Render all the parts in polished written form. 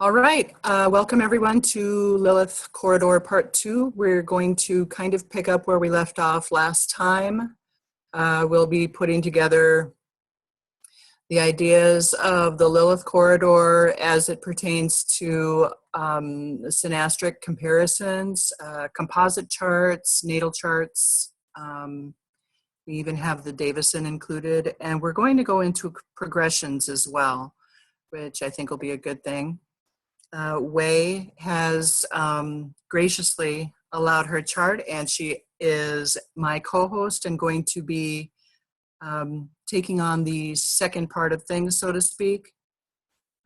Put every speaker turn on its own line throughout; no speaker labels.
All right, welcome everyone to Lilith Corridor Part 2. We're going to kind of pick up where we left off last time. We'll be putting together the ideas of the Lilith Corridor as it pertains to synastric comparisons, composite charts, natal charts. We even have the Davison included, and we're going to go into progressions as well, which I think will be a good thing. Wei has graciously allowed her chart, and she is my co-host and going to be taking on the second part of things, so to speak,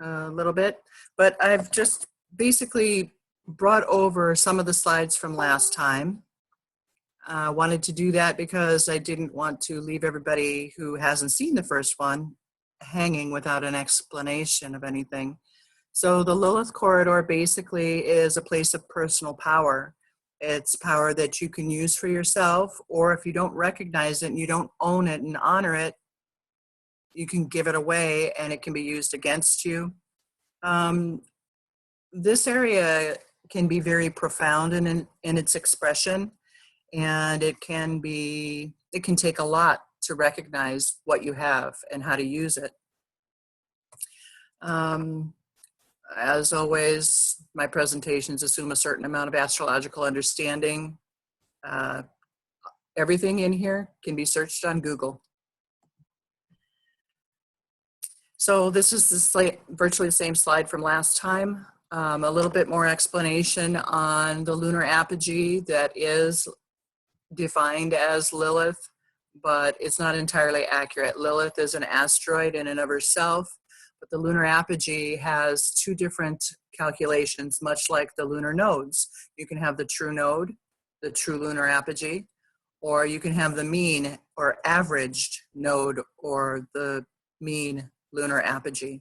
a little bit. But I've just basically brought over some of the slides from last time. I wanted to do that because I didn't want to leave everybody who hasn't seen the first one hanging without an explanation of anything. So the Lilith Corridor basically is a place of personal power. It's power that you can use for yourself, or if you don't recognize it and you don't own it and honor it, you can give it away and it can be used against you. This area can be very profound in its expression, and it can take a lot to recognize what you have and how to use it. As always, my presentations assume a certain amount of astrological understanding. Everything in here can be searched on Google. So this is virtually the same slide from last time. A little bit more explanation on the lunar apogee that is defined as Lilith, but it's not entirely accurate. Lilith is an asteroid in and of herself. But the lunar apogee has two different calculations, much like the lunar nodes. You can have the true node, the true lunar apogee, or you can have the mean or averaged node or the mean lunar apogee.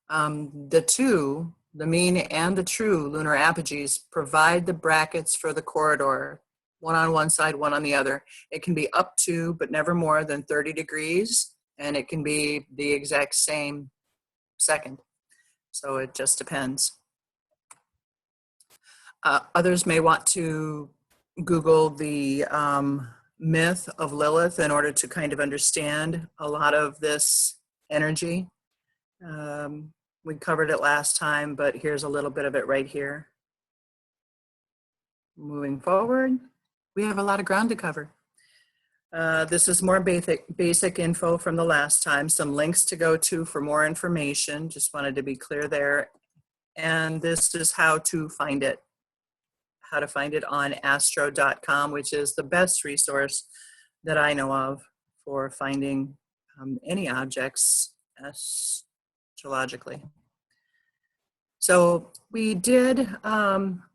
The mean and the true lunar apogees provide the brackets for the corridor, one on one side, one on the other. It can be up to, but never more than 30 degrees. And it can be the exact same second. So it just depends. Others may want to Google the myth of Lilith in order to kind of understand a lot of this energy. We covered it last time, but here's a little bit of it right here. Moving forward, we have a lot of ground to cover. This is more basic info from the last time, some links to go to for more information, just wanted to be clear there. And this is how to find it on astro.com, which is the best resource that I know of for finding any objects astrologically. So we did,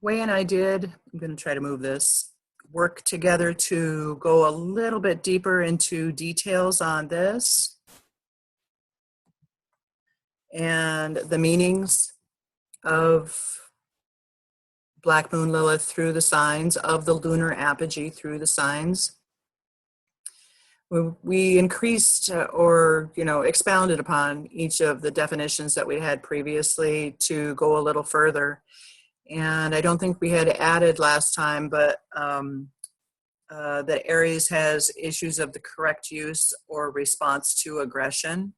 Wei and I did, I'm going to try to move this, work together to go a little bit deeper into details on this and the meanings of Black Moon Lilith through the signs, of the lunar apogee through the signs. We increased or expounded upon each of the definitions that we had previously to go a little further. And I don't think we had added last time, but that Aries has issues of the correct use or response to aggression,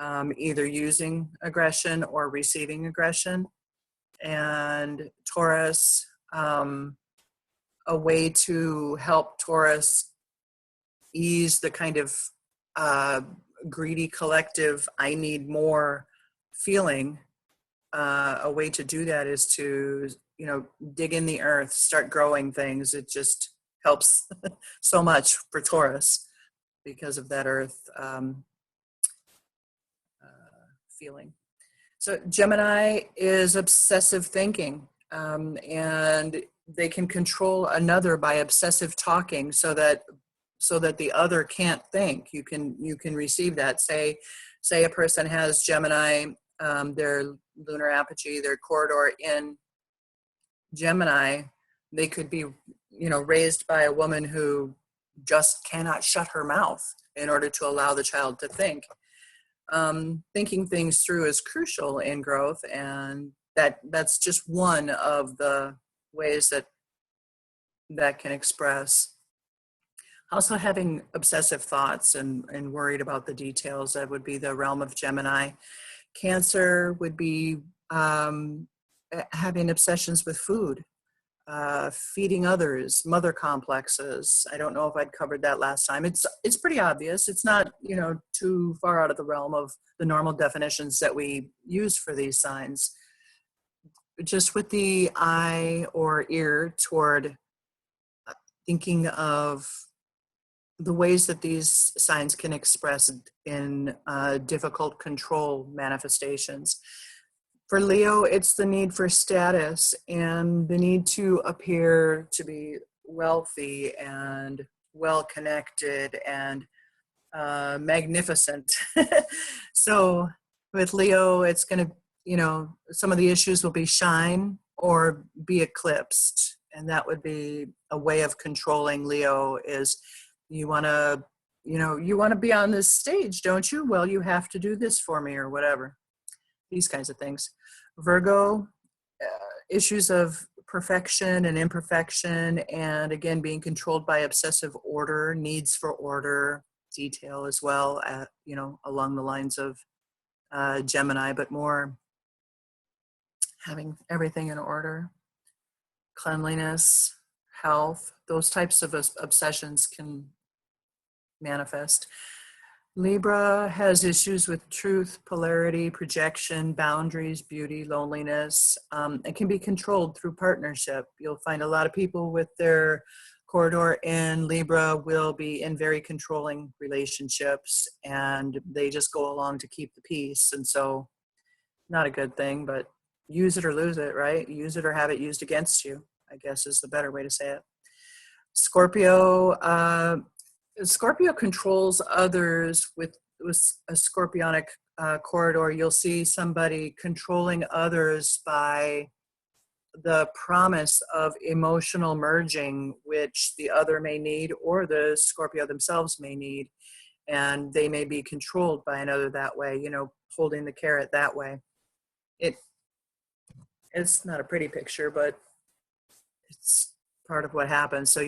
either using aggression or receiving aggression. And Taurus, a way to help Taurus ease the kind of greedy collective, I need more feeling. A way to do that is to, dig in the earth, start growing things. It just helps so much for Taurus because of that earth feeling. So Gemini is obsessive thinking, and they can control another by obsessive talking so that the other can't think. You can receive that. Say a person has Gemini, their lunar apogee, their corridor in Gemini, they could be, raised by a woman who just cannot shut her mouth in order to allow the child to think. thinking things through is crucial in growth, and that's just one of the ways that can express. Also having obsessive thoughts and worried about the details, that would be the realm of Gemini. Cancer would be having obsessions with food, feeding others, mother complexes. I don't know if I'd covered that last time. It's pretty obvious. It's not, too far out of the realm of the normal definitions that we use for these signs. Just with the eye or ear toward thinking of the ways that these signs can express in difficult control manifestations. For Leo, it's the need for status and the need to appear to be wealthy and well-connected and magnificent. So with Leo, it's going to, some of the issues will be shine or be eclipsed. And that would be a way of controlling Leo is you want to be on this stage, don't you? Well, you have to do this for me or whatever. These kinds of things. Virgo, issues of perfection and imperfection, and again, being controlled by obsessive order, needs for order, detail as well, along the lines of Gemini, but more having everything in order. Cleanliness, health, those types of obsessions can manifest. Libra has issues with truth, polarity, projection, boundaries, beauty, loneliness. It can be controlled through partnership. You'll find a lot of people with their corridor in Libra will be in very controlling relationships, and they just go along to keep the peace. And so not a good thing, but use it or lose it, right? Use it or have it used against you, I guess is the better way to say it. Scorpio controls others with a scorpionic corridor. You'll see somebody controlling others by the promise of emotional merging, which the other may need or the Scorpio themselves may need. And they may be controlled by another that way, holding the carrot that way. It's not a pretty picture, but it's part of what happens. So,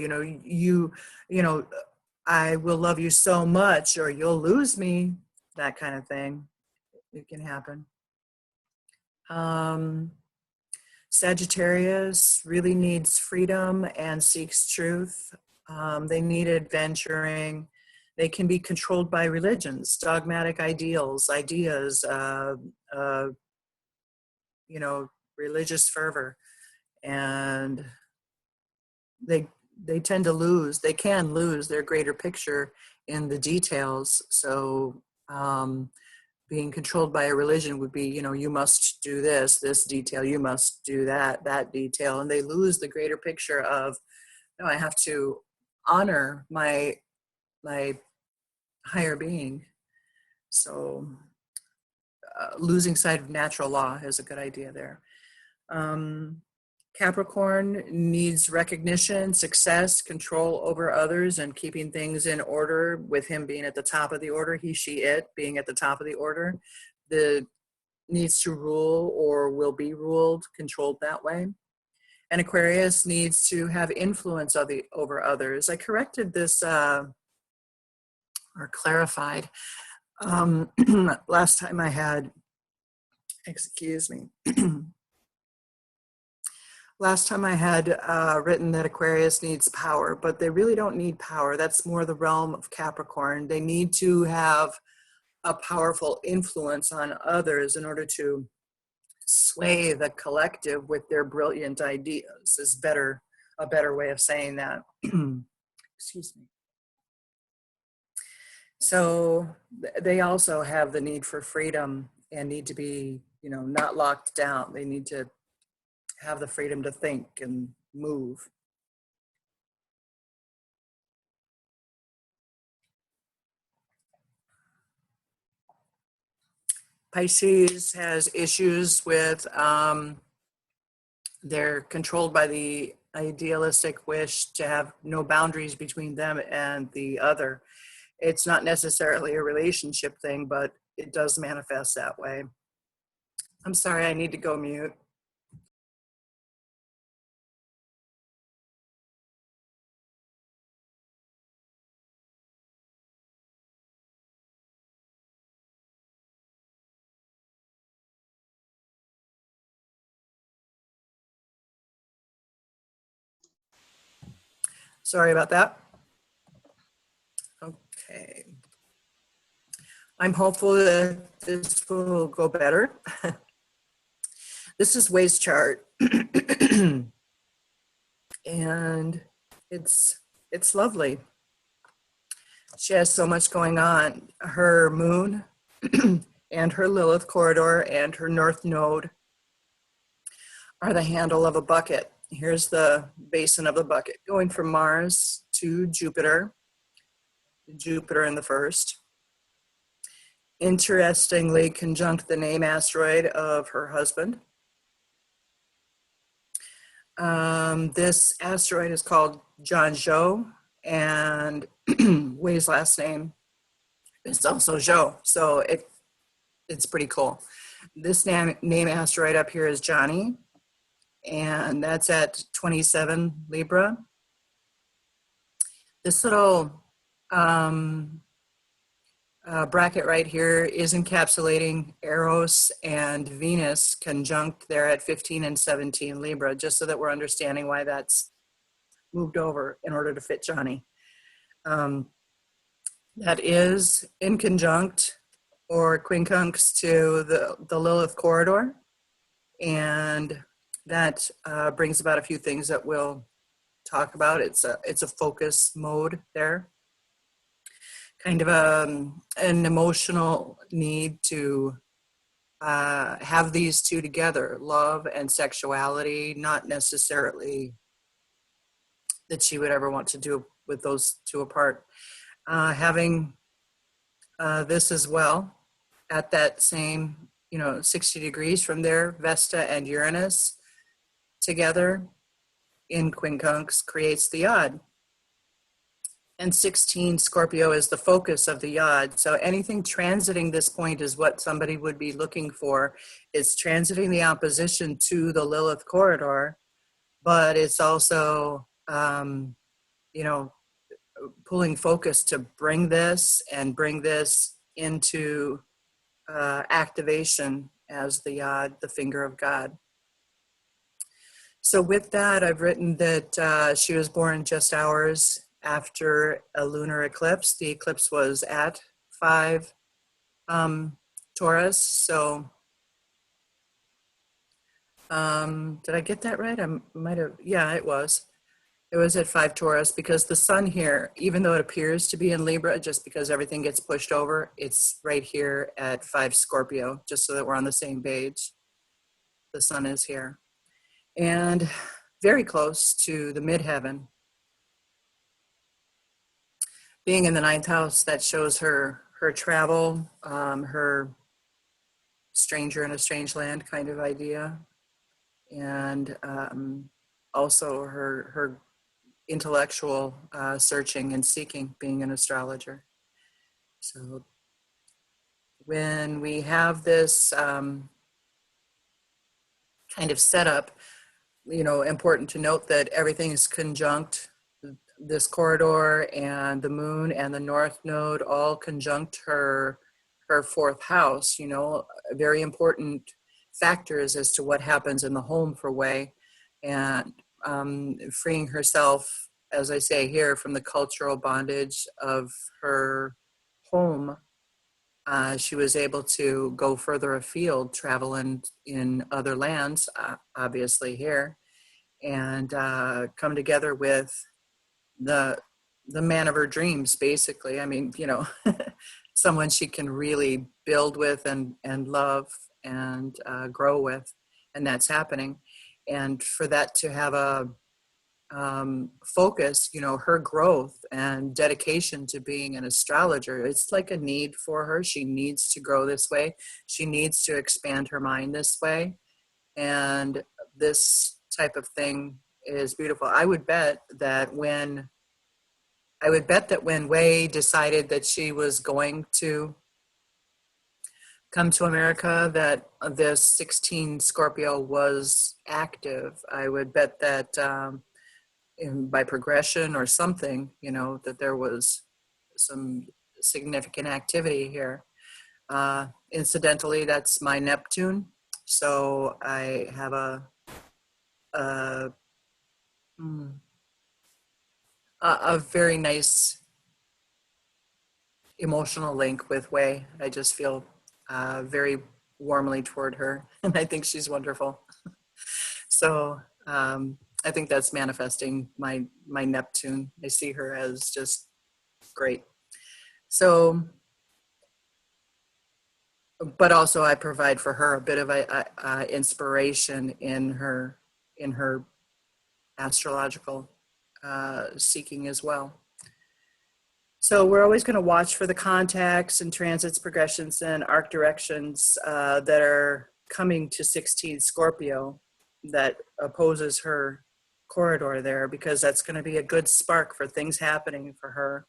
I will love you so much or you'll lose me, that kind of thing. It can happen. Sagittarius really needs freedom and seeks truth. They need adventuring. They can be controlled by religions, dogmatic ideals, ideas, religious fervor. And they tend to lose, they can lose their greater picture in the details. So being controlled by a religion would be, you must do this detail, you must do that detail. And they lose the greater picture of, no, I have to honor my higher being. So losing sight of natural law is a good idea there. Capricorn needs recognition, success, control over others, and keeping things in order, with him being at the top of the order, he, she, it being at the top of the order. The needs to rule or will be ruled, controlled that way. And Aquarius needs to have influence over others. I corrected this or clarified last time I had, last time I had written that Aquarius needs power, but they really don't need power. That's more the realm of Capricorn. They need to have a powerful influence on others in order to sway the collective with their brilliant ideas is a better way of saying that. Excuse me. So they also have the need for freedom and need to be, not locked down. They need to have the freedom to think and move. Pisces has issues with, they're controlled by the idealistic wish to have no boundaries between them and the other. It's not necessarily a relationship thing, but it does manifest that way. I'm sorry, I need to go mute. Sorry about that. Okay. I'm hopeful that this will go better. This is Wei's chart. And it's lovely. She has so much going on. Her moon and her Lilith corridor and her north node are the handle of a bucket. Here's the basin of the bucket going from Mars to Jupiter in the first. Interestingly, conjunct the name asteroid of her husband. This asteroid is called Zhou, and Wei's last name is also Zhou, so it's pretty cool. This name asteroid up here is Johnny, and that's at 27 Libra. This little bracket right here is encapsulating Eros and Venus conjunct there at 15 and 17 Libra, just so that we're understanding why that's moved over in order to fit Johnny. That is in conjunct or quincunx to the Lilith corridor, and that brings about a few things that we'll talk about. It's a focus mode there, kind of an emotional need to have these two together, love and sexuality, not necessarily that she would ever want to do with those two apart. Having this as well at that same, 60 degrees from there, Vesta and Uranus together in quincunx creates the yod. And 16 Scorpio is the focus of the yod. So anything transiting this point is what somebody would be looking for. It's transiting the opposition to the Lilith corridor, but it's also, pulling focus to bring this into activation as the yod, the finger of God. So with that, I've written that she was born just hours after a lunar eclipse. The eclipse was at 5 Taurus. So did I get that right? I might have, yeah, it was. It was at 5 Taurus because the sun here, even though it appears to be in Libra, just because everything gets pushed over, it's right here at 5 Scorpio, just so that we're on the same page. The sun is here. And very close to the midheaven. Being in the 9th house, that shows her travel, her stranger in a strange land kind of idea. And also her intellectual searching and seeking, being an astrologer. So when we have this kind of setup, important to note that everything is conjunct. This corridor and the moon and the north node all conjunct her 4th house, very important factors as to what happens in the home for Wei, and freeing herself, as I say here, from the cultural bondage of her home. She was able to go further afield, travel in other lands, obviously here, and come together with the man of her dreams, basically. I mean, someone she can really build with and love and grow with, and that's happening. And for that to have a focus, her growth and dedication to being an astrologer, it's like a need for her. She needs to grow this way. She needs to expand her mind this way. And this type of thing is beautiful. I would bet that when Wei decided that she was going to come to America that this 16 Scorpio was active. I would bet that by progression or something, that there was some significant activity here. Incidentally, that's my Neptune. So I have a, a very nice emotional link with Wei. I just feel very warmly toward her, and I think she's wonderful. So I think that's manifesting my Neptune. I see her as just great. So, but also I provide for her a bit of a inspiration in her astrological seeking as well. So we're always going to watch for the contacts and transits, progressions, and arc directions that are coming to 16 Scorpio that opposes her corridor there, because that's going to be a good spark for things happening for her.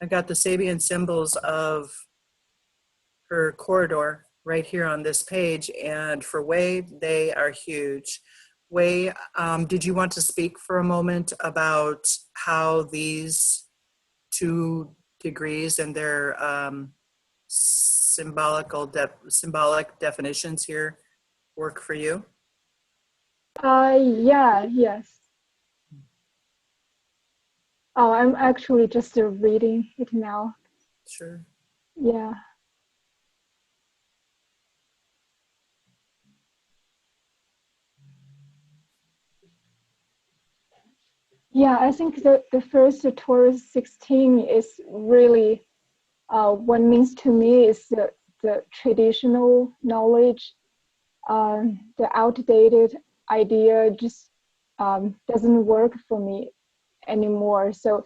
I've got the Sabian symbols of her corridor right here on this page, and for Wei, they are huge. Wei, did you want to speak for a moment about how these 2 degrees and their symbolic definitions here work for you?
Yes. Oh, I'm actually just reading it now.
Sure.
Yeah. Yeah, I think the first Taurus 16 is really what means to me is the traditional knowledge. The outdated idea just doesn't work for me anymore. So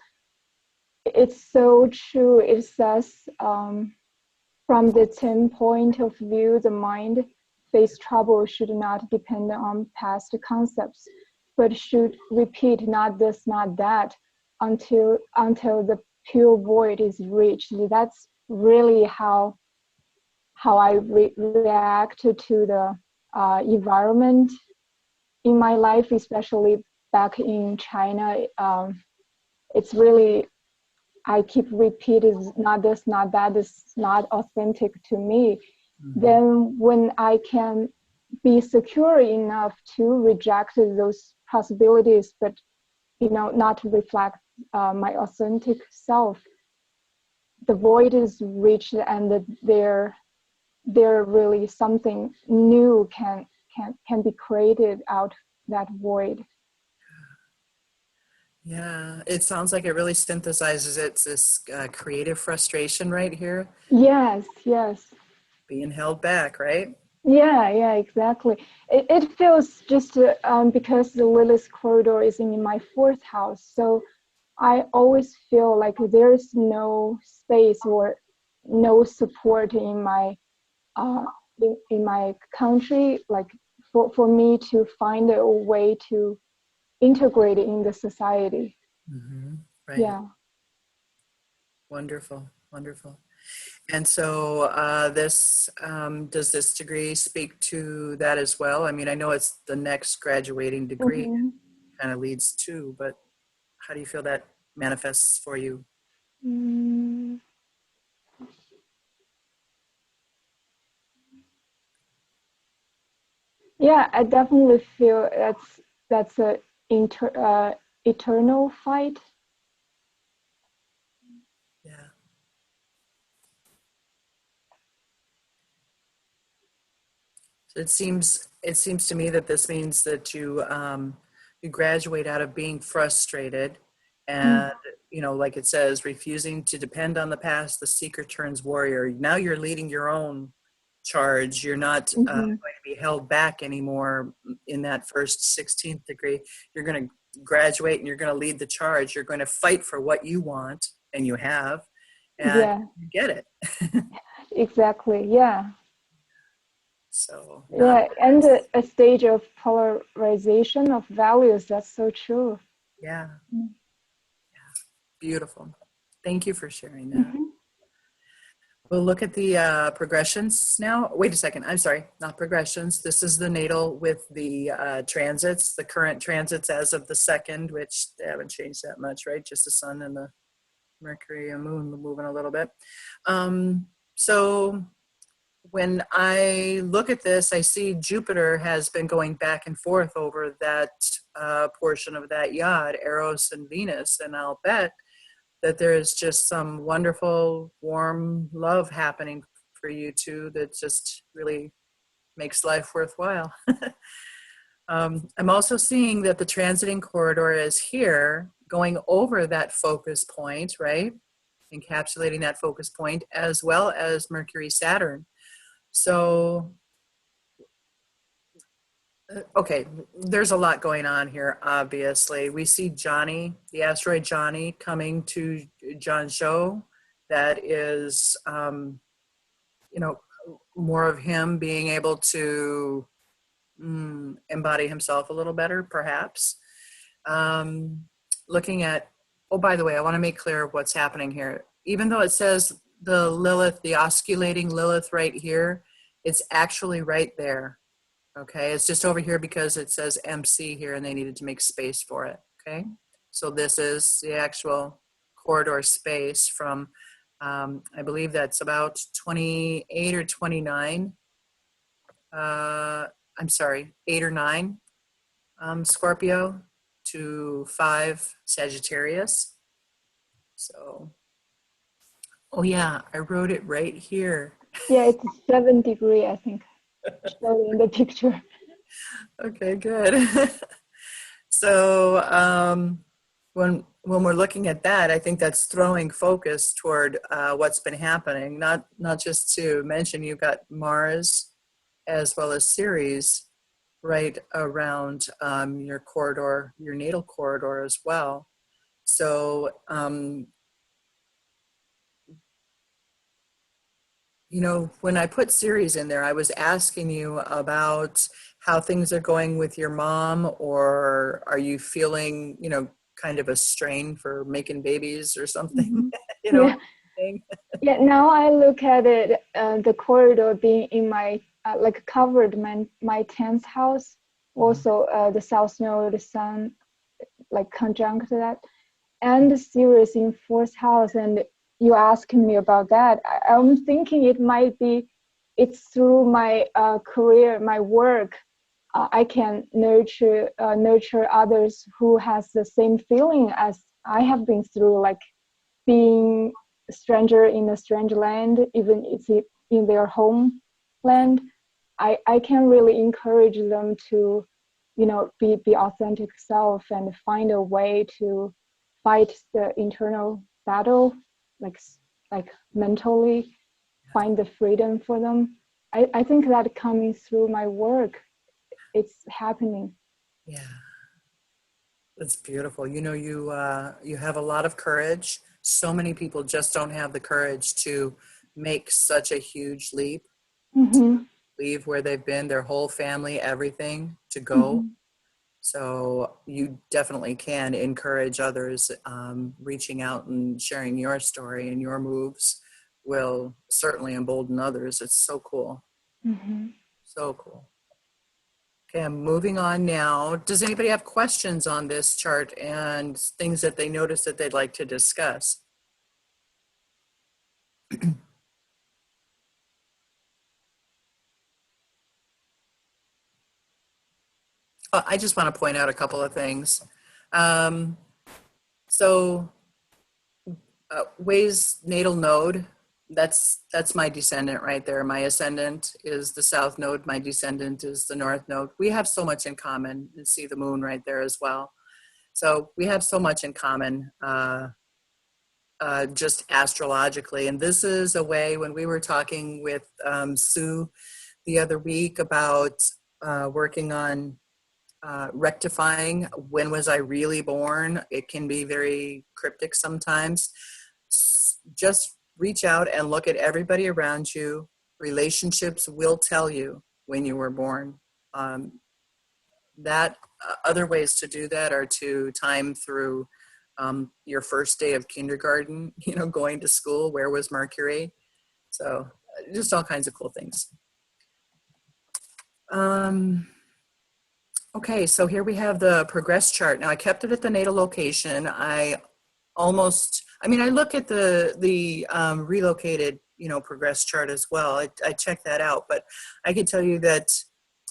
it's so true. It says from the Zen point of view, the mind face trouble should not depend on past concepts, but should repeat not this, not that, until the pure void is reached. That's really how I react to the environment in my life, especially back in China. It's really, I keep repeating, not this, not that, this is not authentic to me. Mm-hmm. Then when I can be secure enough to reject those possibilities, but not reflect my authentic self, the void is reached, and there really something new can be created out that void.
Yeah, it sounds like it really synthesizes it. It's this creative frustration right here.
Yes.
Being held back, right?
Yeah, exactly. It feels just because the Lilith corridor is in my 4th house, so I always feel like there's no space or no support in my in my country, like for me to find a way to integrate in the society.
Mm-hmm. Right.
Yeah.
Wonderful. And so this does this degree speak to that as well? I mean, I know it's the next graduating degree,
Mm-hmm.
kind of leads to, but how do you feel that manifests for you?
Yeah, I definitely feel that's a eternal fight.
Yeah. So it seems to me that this means that you graduate out of being frustrated, and like it says, refusing to depend on the past. The seeker turns warrior. Now you're leading your own charge. You're not going to be held back anymore in that first 16th degree. You're going to graduate and you're going to lead the charge. You're going to fight for what you want, and you have, and you get it.
Exactly. Yeah.
So
and a stage of polarization of values. That's so true.
Yeah. Beautiful. Thank you for sharing that. We'll look at the progressions now. Wait a second. I'm sorry, not progressions. This is the natal with the transits, the current transits as of the 2nd, which they haven't changed that much, right? Just the sun and the Mercury and moon moving a little bit. So when I look at this, I see Jupiter has been going back and forth over that portion of that yod, Eros and Venus, and I'll bet that there is just some wonderful, warm love happening for you two that just really makes life worthwhile. I'm also seeing that the transiting corridor is here, going over that focus point, right? Encapsulating that focus point, as well as Mercury, Saturn. So, okay, there's a lot going on here, obviously. We see Johnny, the asteroid Johnny, coming to Zhou. That is, you know, more of him being able to embody himself a little better, perhaps. Looking at, oh, by the way, I want to make clear what's happening here. Even though it says the Lilith, the osculating Lilith right here, it's actually right there. Okay, it's just over here because it says MC here and they needed to make space for it. Okay, so this is the actual corridor space from, I believe that's about 28 or 29. I'm sorry, 8 or 9 Scorpio to 5 Sagittarius. So, oh yeah, I wrote it right here.
Yeah, it's 7 degrees, I think, showed in the picture.
Okay, good. So when we're looking at that, I think that's throwing focus toward what's been happening. Not just to mention, you've got Mars as well as Ceres right around your corridor, your natal corridor as well. So you know, when I put Ceres in there, I was asking you about how things are going with your mom, or are you feeling, you know, kind of a strain for making babies or something, you know?
Yeah. Yeah, now I look at it, the corridor being in my, like covered my 10th house, also the south node, the sun, like conjunct that, and the Sirius in 4th house, and you asking me about that. I'm thinking it might be, it's through my career, my work, I can nurture others who has the same feeling as I have been through, like being a stranger in a strange land, even it's in their homeland. I can really encourage them to, you know, be authentic self and find a way to fight the internal battle, like mentally find the freedom for them. I think that coming through my work, it's happening.
Yeah, that's beautiful. You know, you have a lot of courage. So many people just don't have the courage to make such a huge leap,
Mm-hmm.
leave where they've been, their whole family, everything, to go.
Mm-hmm.
So you definitely can encourage others. Reaching out and sharing your story and your moves will certainly embolden others. It's so cool.
Mm-hmm.
So cool. Okay, I'm moving on now. Does anybody have questions on this chart and things that they notice that they'd like to discuss? I just want to point out a couple of things. So Wei's natal node, that's my descendant right there. My ascendant is the south node. My descendant is the north node. We have so much in common. You see the moon right there as well. So we have so much in common just astrologically. And this is a way, when we were talking with Sue the other week about working on rectifying when was I really born. It can be very cryptic sometimes. Just reach out and look at everybody around you. Relationships will tell you when you were born. That other ways to do that are to time through your first day of kindergarten, you know, going to school. Where was Mercury? So just all kinds of cool things. Okay, so here we have the progress chart. Now I kept it at the natal location. I look at the relocated, progress chart as well. I check that out, but I can tell you that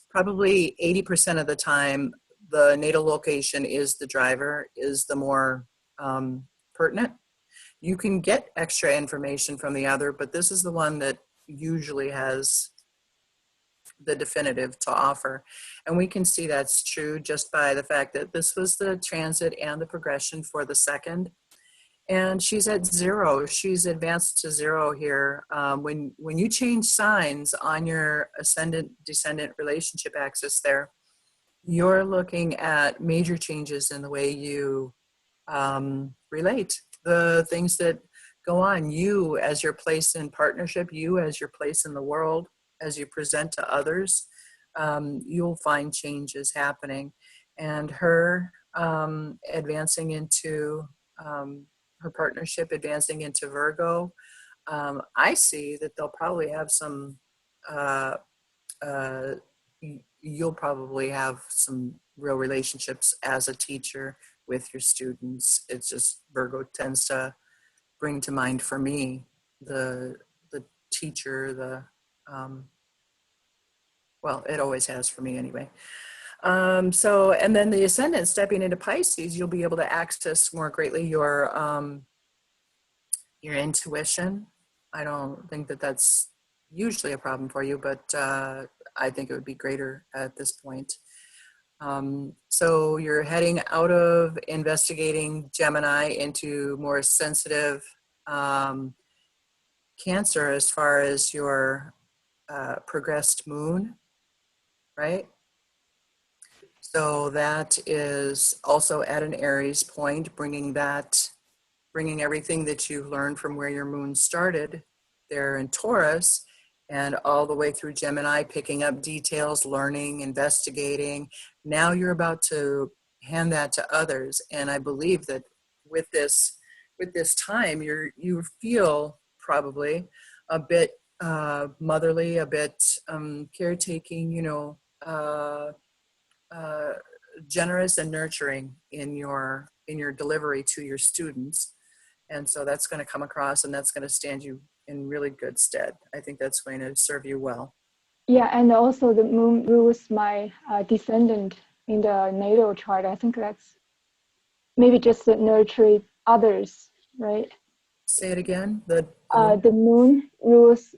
probably 80% of the time, the natal location is the driver, is the more pertinent. You can get extra information from the other, but this is the one that usually has the definitive to offer. And we can see that's true just by the fact that this was the transit and the progression for the second. And she's at 0. She's advanced to 0 here. When you change signs on your ascendant-descendant relationship axis there, you're looking at major changes in the way you relate, the things that go on, you as your place in partnership, you as your place in the world, as you present to others, you'll find changes happening. And her advancing into her partnership, advancing into Virgo, I see that they'll probably have some, you'll probably have some real relationships as a teacher with your students. It's just Virgo tends to bring to mind for me the teacher, well, it always has for me anyway. And then the ascendant stepping into Pisces, you'll be able to access more greatly your intuition. I don't think that that's usually a problem for you, but I think it would be greater at this point. So you're heading out of investigating Gemini into more sensitive Cancer as far as your progressed moon, right? So that is also at an Aries point, bringing everything that you've learned from where your moon started there in Taurus and all the way through Gemini, picking up details, learning, investigating. Now you're about to hand that to others. And I believe that with this time, you feel probably a bit motherly, a bit caretaking, generous and nurturing in your delivery to your students. And so that's going to come across, and that's going to stand you in really good stead. I think that's going to serve you well.
Yeah, and also the moon rules my descendant in the natal chart. I think that's maybe just to nurture others, right?
Say it again.
The moon rules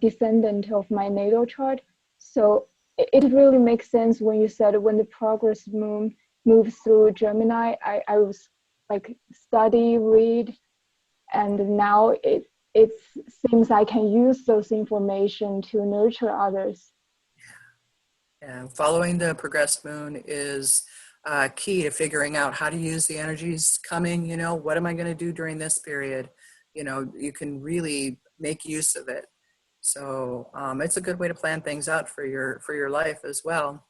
descendant of my natal chart. So it really makes sense when you said when the progress moon moves through Gemini, I was like study, read, and now it seems I can use those information to nurture others.
Yeah, following the progressed moon is key to figuring out how to use the energies coming. What am I going to do during this period? You can really make use of it. So it's a good way to plan things out for your life as well.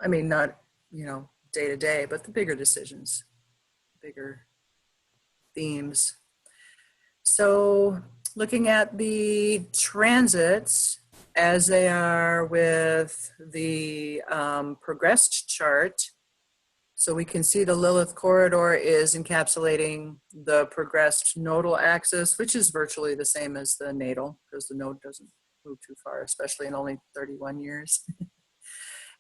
Not day to day, but the bigger decisions, bigger themes. So looking at the transits as they are with the progressed chart, so we can see the Lilith corridor is encapsulating the progressed nodal axis, which is virtually the same as the natal, because the node doesn't move too far, especially in only 31 years.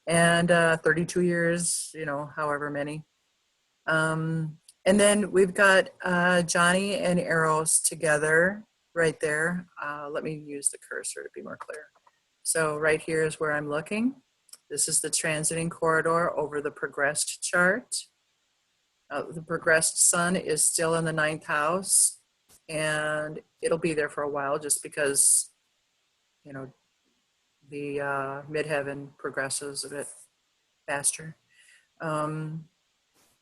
And 32 years, however many. And then we've got Johnny and Eros together right there. Let me use the cursor to be more clear. So right here is where I'm looking. This is the transiting corridor over the progressed chart. The progressed sun is still in the 9th house, and it'll be there for a while just because, the midheaven progresses a bit faster.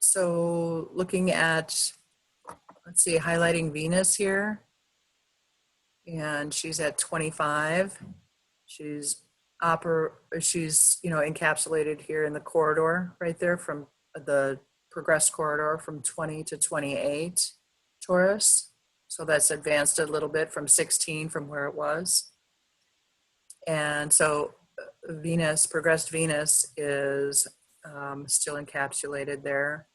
So looking at, let's see, highlighting Venus here, and she's at 25. She's encapsulated here in the corridor right there from the progressed corridor from 20 to 28 Taurus. So that's advanced a little bit from 16 from where it was. And so Venus, progressed Venus is still encapsulated there.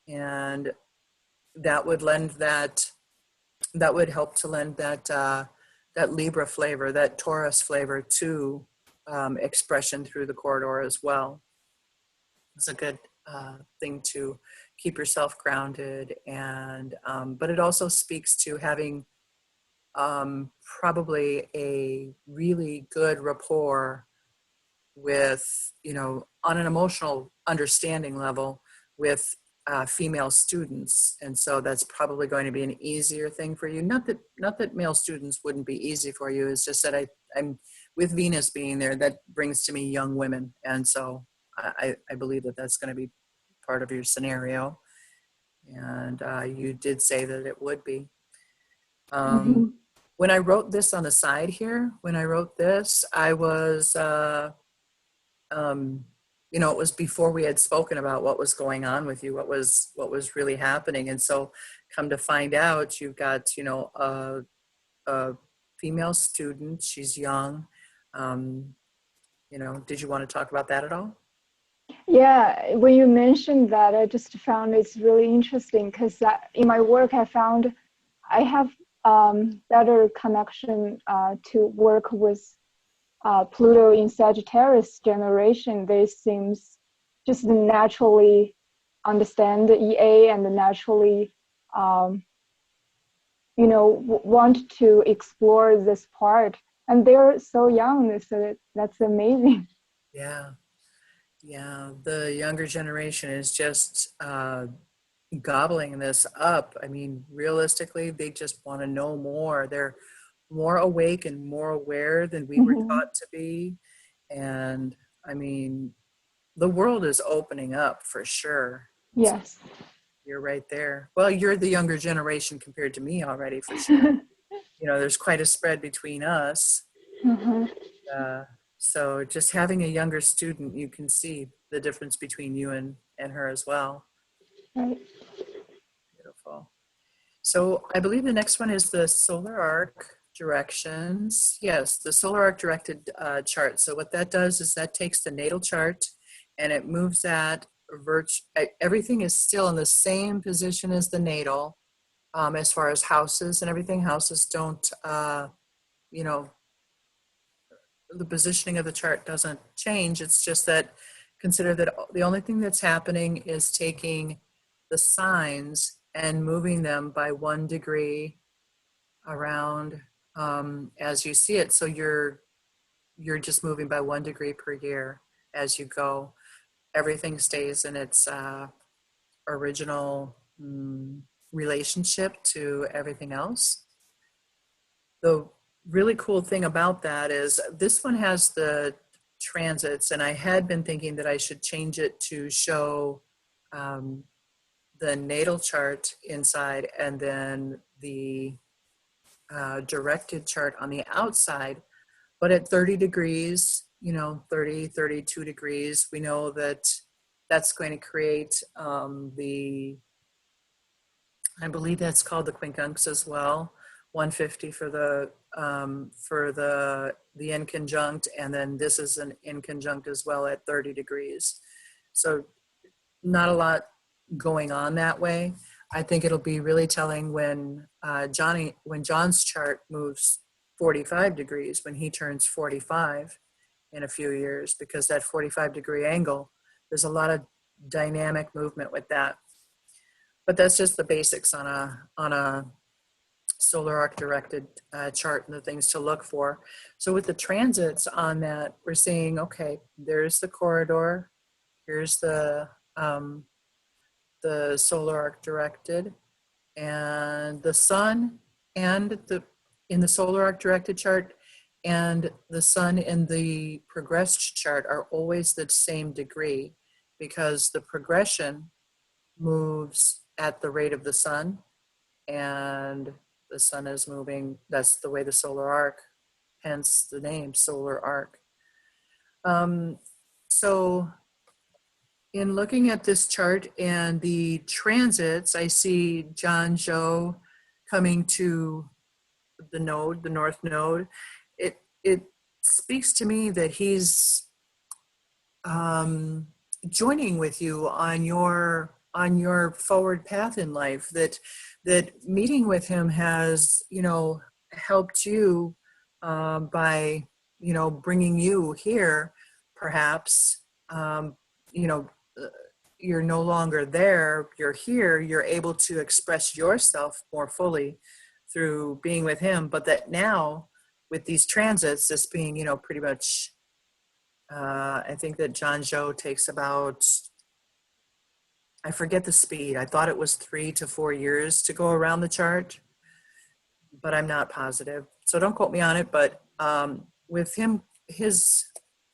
And that would lend that would help to lend that Libra flavor, that Taurus flavor to expression through the corridor as well. It's a good thing to keep yourself grounded, and but it also speaks to having probably a really good rapport with, you know, on an emotional understanding level with female students, and so that's probably going to be an easier thing for you. Not that male students wouldn't be easy for you. It's just that I'm with Venus being there, that brings to me young women, and so I believe that that's going to be part of your scenario. And you did say that it would be.
Mhm.
When I wrote this on the side here, when I wrote this, I was. You know, it was before we had spoken about what was going on with you, what was really happening. And so come to find out, you've got, you know, a female student, she's young. You know, did you want to talk about that at all?
Yeah, when you mentioned that, I just found it's really interesting because in my work, I found I have better connection to work with Pluto in Sagittarius generation. They seems just naturally understand the EA and naturally, you know, want to explore this part. And they're so young, so that's amazing.
Yeah. Yeah. The younger generation is just gobbling this up. I mean, realistically, they just want to know more. They're more awake and more aware than we were
Mhm.
taught to be. And I mean, the world is opening up for sure. So
Yes.
you're right there. Well, you're the younger generation compared to me already, for sure. You know, there's quite a spread between us.
Mhm.
Uh, so just having a younger student, you can see the difference between you and her as well.
Right.
Beautiful. So I believe the next one is the solar arc directions. Yes, the solar arc directed chart. So what that does is that takes the natal chart and it moves that everything is still in the same position as the natal, as far as houses and everything. Houses don't, you know, the positioning of the chart doesn't change. It's just that consider that the only thing that's happening is taking the signs and moving them by 1 degree around as you see it. So you're just moving by 1 degree per year as you go. Everything stays in its original relationship to everything else. The really cool thing about that is this one has the transits, and I had been thinking that I should change it to show um, the natal chart inside and then the directed chart on the outside. But at 30 degrees, you know, 30, 32 degrees, we know that that's going to create I believe that's called the quincunx as well. 150 for the inconjunct, and then this is an inconjunct as well at 30 degrees. So not a lot going on that way. I think it'll be really telling when when John's chart moves 45 degrees, when he turns 45 in a few years, because that 45-degree angle, there's a lot of dynamic movement with that. But that's just the basics on a solar arc directed chart and the things to look for. So with the transits on that, we're seeing, okay, there's the corridor, here's the solar arc directed, and the sun and the in the solar arc directed chart and the sun in the progressed chart are always the same degree, because the progression moves at the rate of the sun, and the sun is moving. That's the way the solar arc, hence the name solar arc. So in looking at this chart and the transits, I see John Zhou coming to the node, the north node, it speaks to me that he's joining with you on your forward path in life. That meeting with him has, helped you by, bringing you here, perhaps. You know, you're no longer there. You're here. You're able to express yourself more fully through being with him. But that now, with these transits, this being, pretty much. I think that John Zhou takes about, I forget the speed. I thought it was 3 to 4 years to go around the chart, but I'm not positive. So don't quote me on it. But with him, his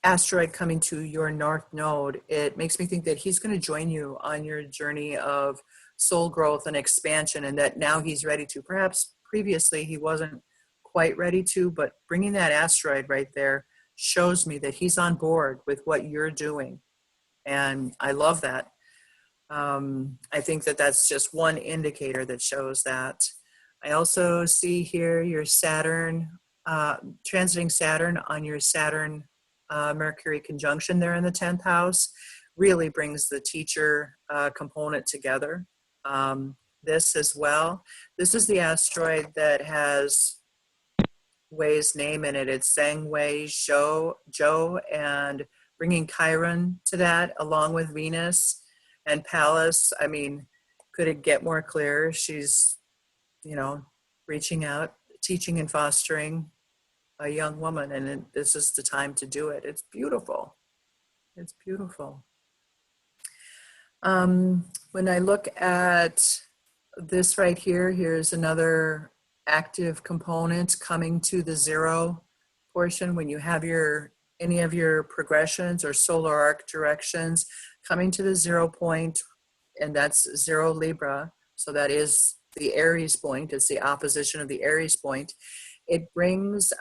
asteroid coming to your north node, it makes me think that he's going to join you on your journey of soul growth and expansion, and that now he's ready to. Perhaps previously he wasn't quite ready to, but bringing that asteroid right there shows me that he's on board with what you're doing. And I love that. I think that that's just one indicator that shows that. I also see here your Saturn, transiting Saturn on your Saturn Mercury conjunction there in the 10th house really brings the teacher component together. This as well. This is the asteroid that has Wei's name in it. It's Zhou Wei, Zhou, and bringing Chiron to that along with Venus and Pallas. I mean, could it get more clear? She's, reaching out, teaching and fostering a young woman, and this is the time to do it. It's beautiful. It's beautiful. When I look at this right here, here's another active component coming to the zero portion. When you have any of your progressions or solar arc directions coming to the 0 point, and that's 0 Libra, so that is the Aries point. It's the opposition of the Aries point. It brings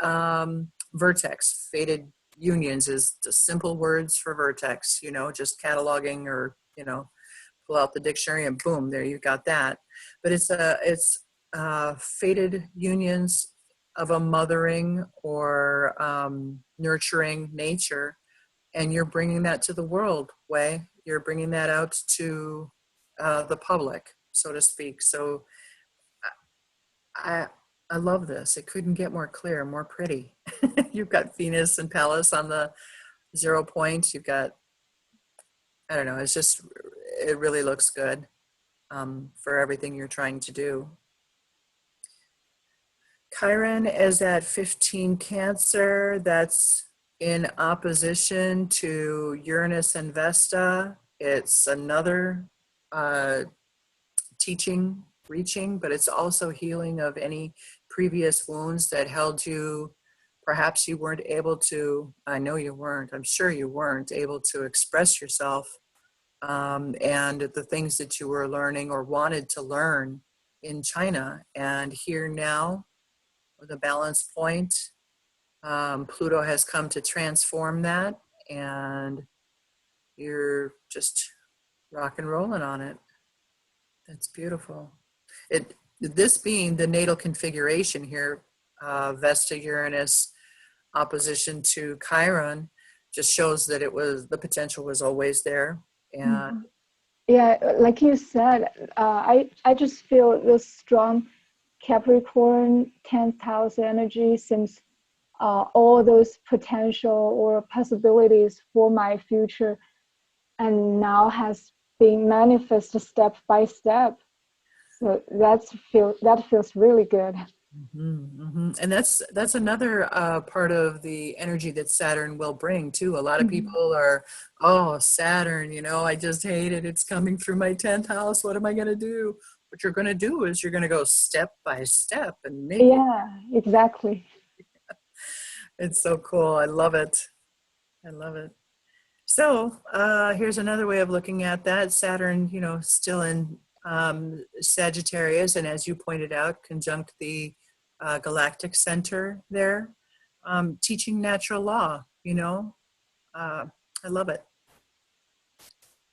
vertex. Fated unions is the simple words for vertex, just cataloging or, pull out the dictionary and boom, there you got that. But it's fated unions of a mothering or nurturing nature, and you're bringing that to the world, Wei. You're bringing that out to the public, so to speak. So I love this. It couldn't get more clear, more pretty. You've got Venus and Pallas on the 0 point. You've got, I don't know, it really looks good for everything you're trying to do. Chiron is at 15 Cancer. That's in opposition to Uranus and Vesta. It's another teaching, reaching, but it's also healing of any previous wounds that held you. Perhaps you weren't able to, I know you weren't, I'm sure you weren't able to express yourself and the things that you were learning or wanted to learn in China. And here now, with a balance point, Pluto has come to transform that, and you're just rock and rolling on it. That's beautiful. This being the natal configuration here, Vesta Uranus opposition to Chiron, just shows that the potential was always there. And
yeah, like you said, I just feel this strong Capricorn 10th house energy, since all those potential or possibilities for my future and now has been manifested step by step. So that feels really good.
And that's another part of the energy that Saturn will bring too. A lot of people are, oh, Saturn, I just hate it. It's coming through my 10th house. What am I going to do? What you're going to do is you're going to go step by step and make
Yeah, exactly.
It's so cool. I love it. I love it. So here's another way of looking at that. Saturn, still in Sagittarius, and as you pointed out, conjunct the galactic center there, teaching natural law, I love it.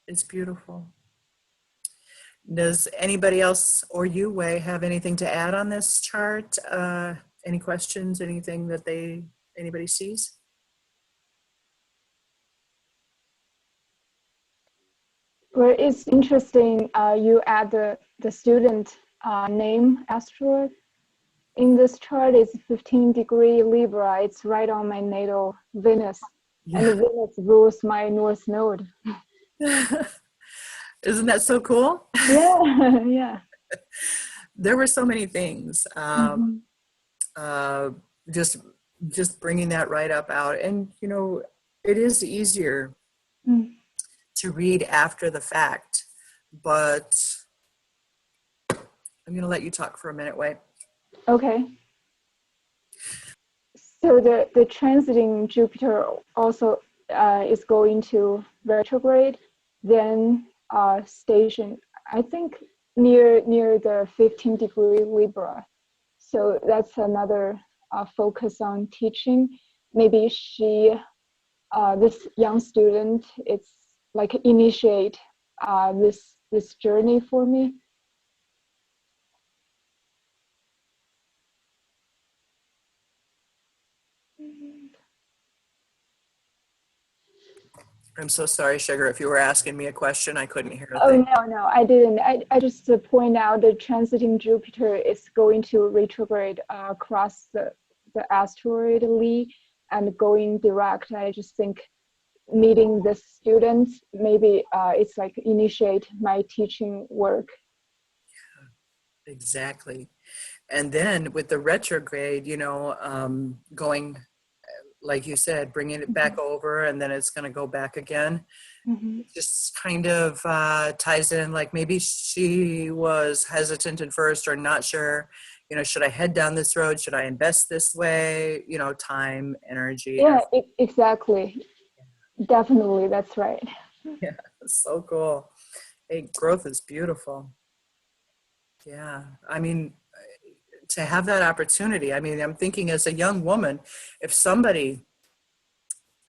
It's beautiful. Does anybody else or you, Wei, have anything to add on this chart? Any questions, anything that anybody sees?
Well, it's interesting you add the student name asteroid. In this chart, it's 15-degree Libra. It's right on my natal Venus.
Yeah.
And Venus rules my North Node.
Isn't that so cool?
Yeah, yeah.
There were so many things. Just bringing that right up out. And, you know, it is easier to read after the fact, but I'm going to let you talk for a minute, Wei.
Okay. So the transiting Jupiter also is going to retrograde, then station, I think near the 15-degree Libra. So that's another focus on teaching. Maybe this young student, it's like initiate this journey for me.
I'm so sorry, Sugar. If you were asking me a question, I couldn't hear a
Oh,
thing.
no, I didn't. I just point out the transiting Jupiter is going to retrograde across the asteroid Lee and going direct. I just think meeting the students, maybe it's like initiate my teaching work.
Exactly. And then with the retrograde, you know, going, like you said, bringing it back over, and then it's going to go back again. It just kind of ties in, like maybe she was hesitant at first or not sure, you know, should I head down this road? Should I invest this way? You know, time, energy.
Yeah, exactly. Definitely, that's right.
Yeah, so cool. Hey, growth is beautiful. Yeah, I mean, to have that opportunity, I mean, I'm thinking as a young woman, if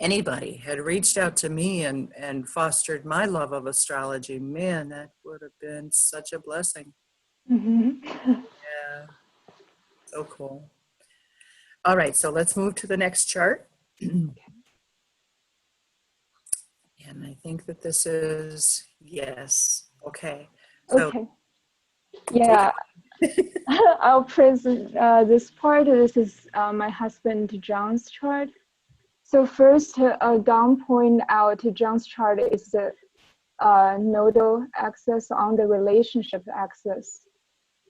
anybody had reached out to me and fostered my love of astrology, man, that would have been such a blessing. Yeah, so cool. All right, so let's move to the next chart. And I think that this is, yes, okay. So
Okay. Yeah, I'll present this part. This is my husband John's chart. So first, Dawn point out John's chart is the nodal axis on the relationship axis.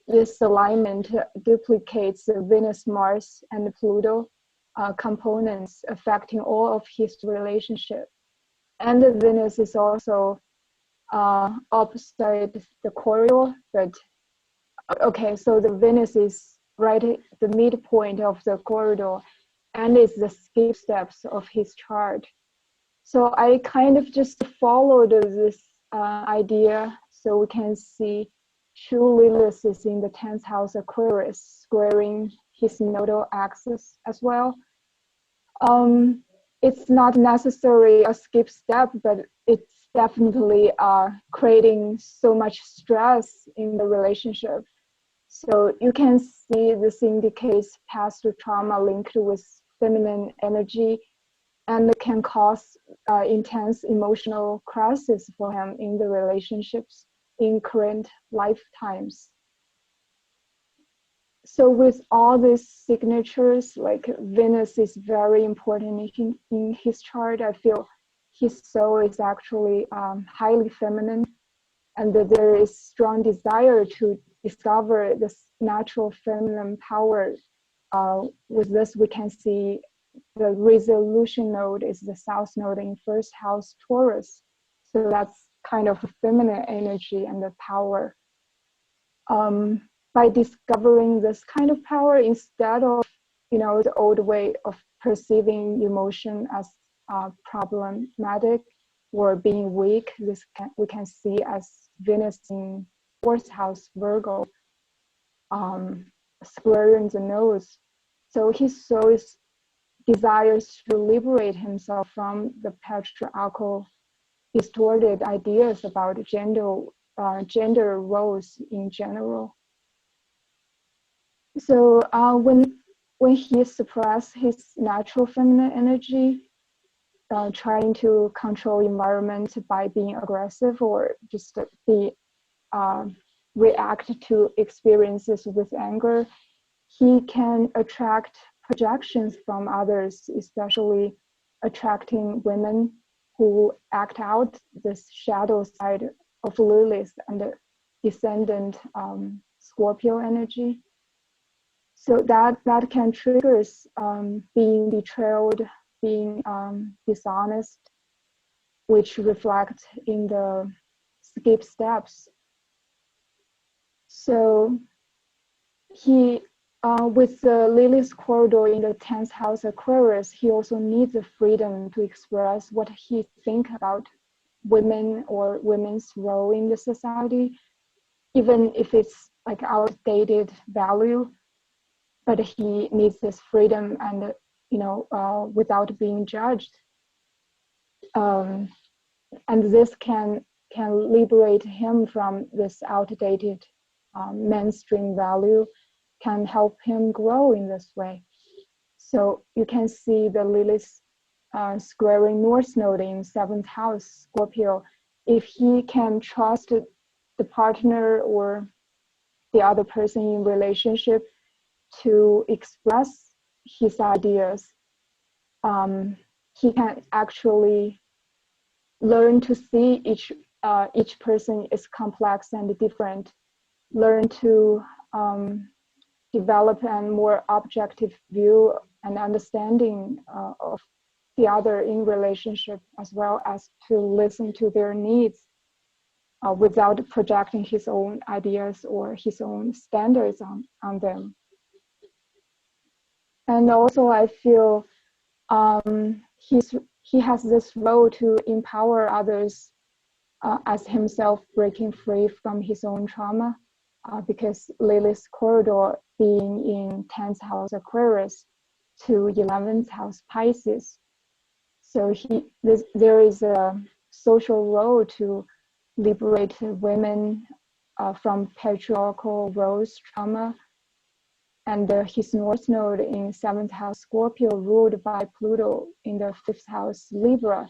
This alignment duplicates the Venus, Mars, and Pluto components affecting all of his relationship. And the Venus is also opposite the corridor, but okay, so the Venus is right at the midpoint of the corridor and is the skip steps of his chart. So I kind of just followed this idea so we can see true Lilith is in the 10th house Aquarius, squaring his nodal axis as well. It's not necessarily a skip step, but it's definitely creating so much stress in the relationship. So you can see this indicates past trauma linked with feminine energy and can cause intense emotional crisis for him in the relationships in current lifetimes. So with all these signatures, like Venus is very important in his chart. I feel his soul is actually highly feminine, and that there is strong desire to discover this natural feminine power. With this, we can see the resolution node is the south node in first house Taurus. So that's kind of a feminine energy and the power. By discovering this kind of power, instead of, you know, the old way of perceiving emotion as problematic or being weak, we can see as Venus in fourth house Virgo, squaring the nose. So his soul is desires to liberate himself from the patriarchal distorted ideas about gender gender roles in general. So when he suppressed his natural feminine energy, trying to control environment by being aggressive or just be react to experiences with anger, he can attract projections from others, especially attracting women who act out this shadow side of Lilith and the descendant Scorpio energy. So that can trigger being betrayed, being dishonest, which reflect in the skip steps. So he, with the Lilith corridor in the 10th house Aquarius, he also needs the freedom to express what he thinks about women or women's role in the society, even if it's like outdated value. But he needs this freedom and, without being judged. And this can liberate him from this outdated mainstream value, can help him grow in this way. So you can see the Lilith squaring North Node in 7th house Scorpio. If he can trust the partner or the other person in relationship to express his ideas, he can actually learn to see each person is complex and different, learn to develop a more objective view and understanding of the other in relationship, as well as to listen to their needs without projecting his own ideas or his own standards on them. And also I feel he has this role to empower others as himself breaking free from his own trauma, because Lilith's corridor being in 10th house Aquarius to 11th house Pisces. So there is a social role to liberate women from patriarchal roles trauma. And his North Node in 7th house Scorpio, ruled by Pluto in the 5th house Libra,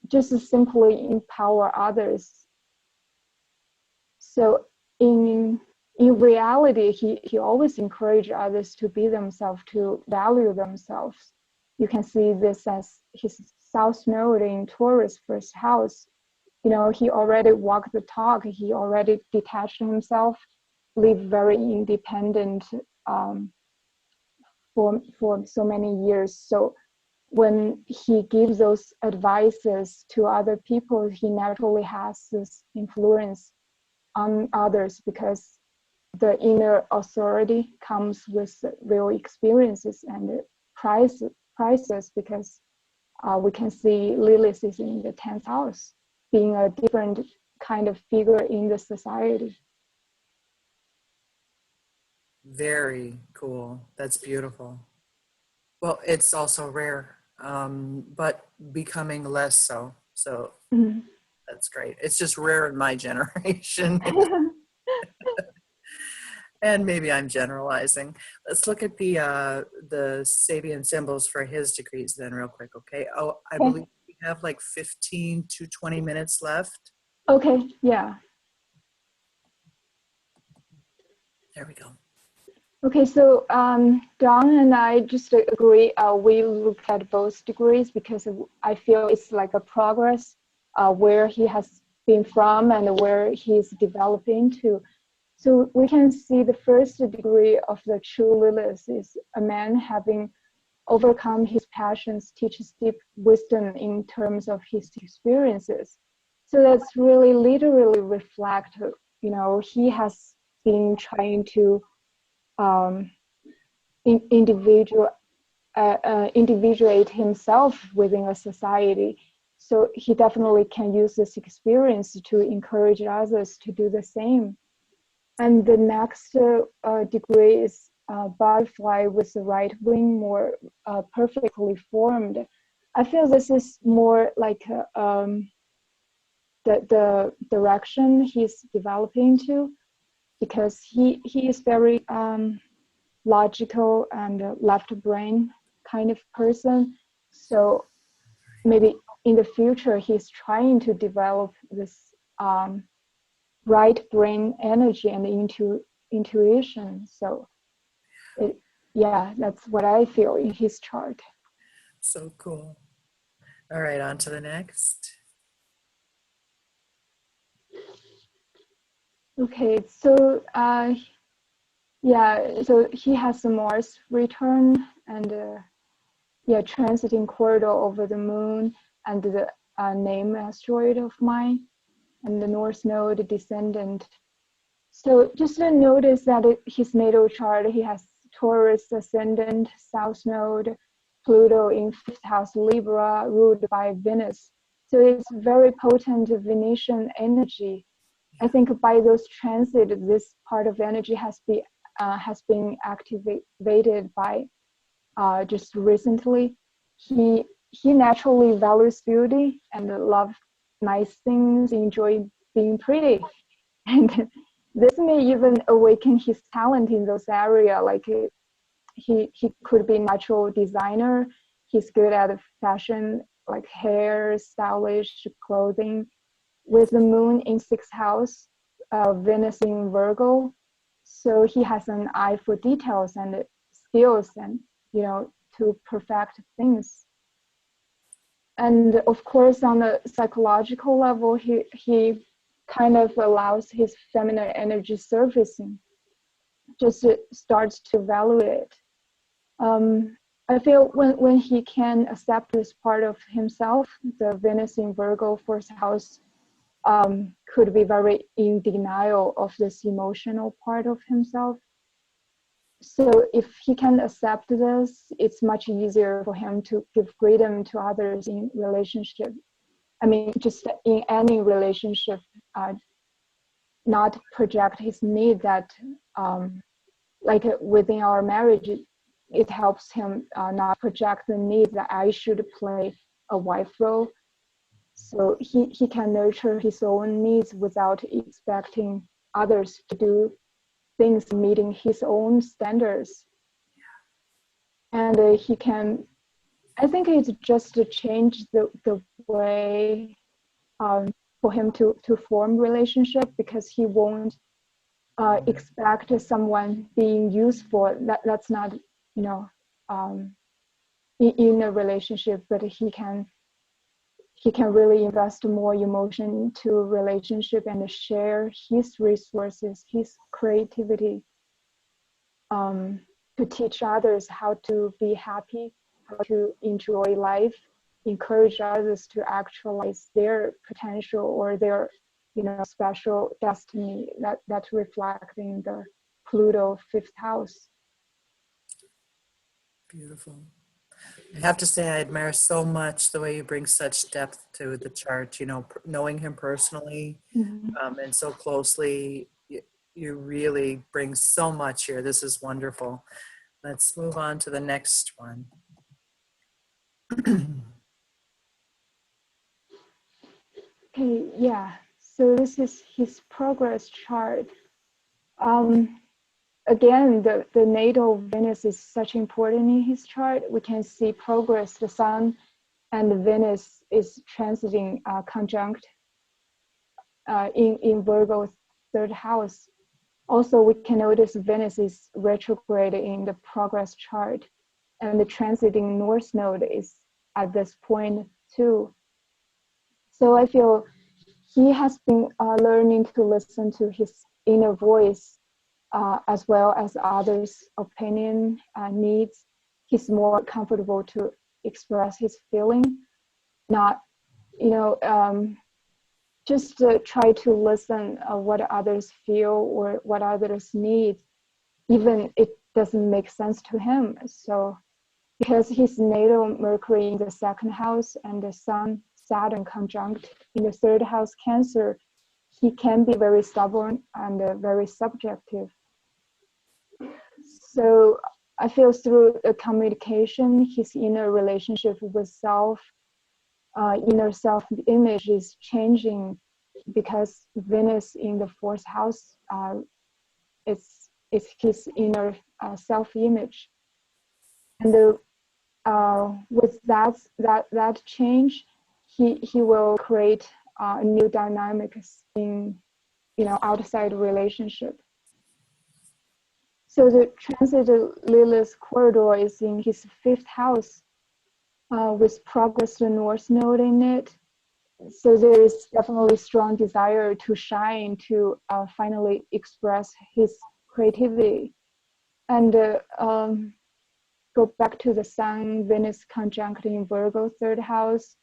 just simply empower others. So in reality, he always encouraged others to be themselves, to value themselves. You can see this as his South Node in Taurus 1st house. He already walked the talk. He already detached himself, lived very independent for so many years. So when he gives those advices to other people, he naturally has this influence on others, because the inner authority comes with real experiences and prices, because we can see Lilith is in the 10th house, being a different kind of figure in the society.
Very cool. That's beautiful. Well, it's also rare, but becoming less so. So that's great. It's just rare in my generation. And maybe I'm generalizing. Let's look at the Sabian symbols for his degrees then real quick, okay? Oh, I believe we have like 15 to 20 minutes left.
Okay, yeah.
There we go.
Okay, so Dawn and I just agree. We look at both degrees because I feel it's like a progress where he has been from and where he's developing to. So we can see the first degree of the true Lilith is a man having overcome his passions, teaches deep wisdom in terms of his experiences. So that's really literally reflect, he has been trying to individuate himself within a society. So he definitely can use this experience to encourage others to do the same. And the next degree is butterfly with the right wing more perfectly formed. I feel this is more like the direction he's developing to, because he is very logical and left brain kind of person. So maybe in the future he's trying to develop this right brain energy and intuition. So that's what I feel in his chart.
So cool. All right, on to the next.
Okay, so so he has a Mars return and transiting corridor over the moon and the name asteroid of mine and the North Node descendant. So just to notice that his natal chart, he has Taurus ascendant, South Node, Pluto in 5th house Libra, ruled by Venus. So it's very potent Venetian energy. I think by those transit, this part of energy has been activated by just recently. He naturally values beauty and love nice things, enjoy being pretty, and this may even awaken his talent in those areas. Like he could be natural designer. He's good at fashion, like hair, stylish clothing. With the moon in 6th house, Venus in Virgo, so he has an eye for details and skills, and to perfect things. And of course, on the psychological level, he kind of allows his feminine energy surfacing, just starts to value it. I feel when he can accept this part of himself, the Venus in Virgo 4th house could be very in denial of this emotional part of himself. So if he can accept this, it's much easier for him to give freedom to others in relationship. I mean, just in any relationship, not project his need that, like within our marriage, it helps him not project the need that I should play a wife role. So he can nurture his own needs without expecting others to do things meeting his own standards. And he can, I think it's just to change the way for him to form relationship, because he won't expect someone being useful. That's not, in a relationship, but he can really invest more emotion into relationship and share his resources, his creativity, to teach others how to be happy, how to enjoy life, encourage others to actualize their potential or their, special destiny that's reflecting the Pluto 5th house.
Beautiful. I have to say, I admire so much the way you bring such depth to the chart, knowing him personally and so closely, you really bring so much here. This is wonderful. Let's move on to the next one.
Okay, yeah. So this is his progress chart. Again, the natal Venus is such important in his chart. We can see progress. The Sun and the Venus is transiting conjunct in Virgo 3rd house. Also, we can notice Venus is retrograde in the progress chart, and the transiting North Node is at this point too. So I feel he has been learning to listen to his inner voice, as well as others' opinion, needs. He's more comfortable to express his feeling, not, just try to listen what others feel or what others need, even it doesn't make sense to him. So because his natal Mercury in the 2nd house and the Sun Saturn conjunct in the 3rd house Cancer, he can be very stubborn and very subjective. So I feel through the communication, his inner relationship with self, inner self-image is changing because Venus in the fourth house, it's his inner self-image, and with that change, he will create new dynamics in outside relationship. So the transit Lilith corridor is in his fifth house, with progress the North Node in it. So there is definitely strong desire to shine, to finally express his creativity. And go back to the Sun Venus conjunct in Virgo third house,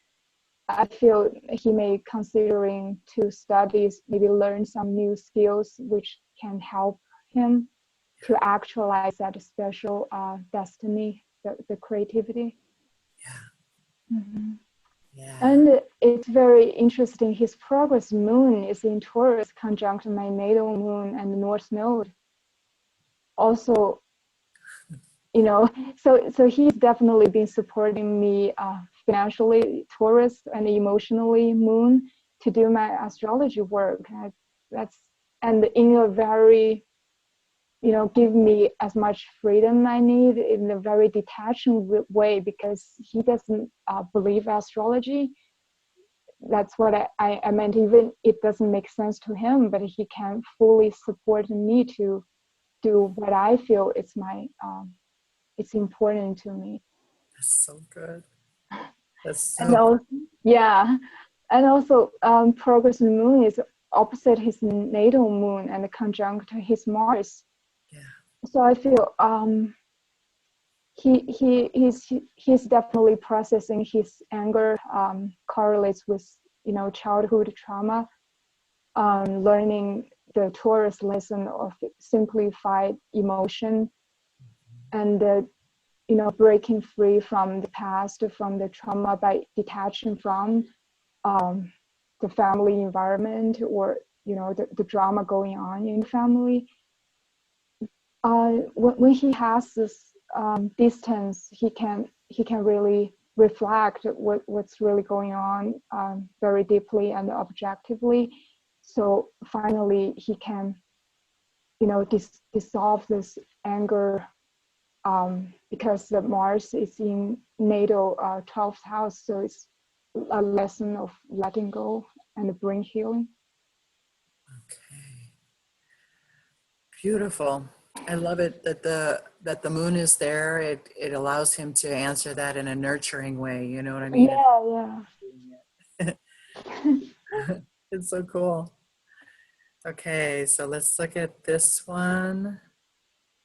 I feel he may considering to study, maybe learn some new skills which can help him to actualize that special destiny, the creativity.
Yeah.
Mm-hmm.
Yeah.
And it's very interesting. His progress moon is in Taurus, conjunct my natal moon and the North Node. Also, so he's definitely been supporting me financially, Taurus, and emotionally, moon, to do my astrology work. And in a very, give me as much freedom I need in a very detached way, because he doesn't believe astrology. That's what I meant. Even it doesn't make sense to him, but he can fully support me to do what I feel is it's important to me.
That's so good. That's so
And also, yeah, and also progress moon is opposite his natal moon and conjunct his Mars.
Yeah.
So I feel he's definitely processing his anger, correlates with childhood trauma, learning the Taurus lesson of simplified emotion, and breaking free from the past, from the trauma by detaching from the family environment, or the drama going on in the family. When he has this distance, he can really reflect what's really going on very deeply and objectively. So finally, he can dissolve this anger, because the Mars is in natal 12th house, so it's a lesson of letting go and bring healing.
Okay. Beautiful. I love it that the moon is there. It allows him to answer that in a nurturing way. You know what I mean?
Yeah.
It's so cool. Okay, so let's look at this one.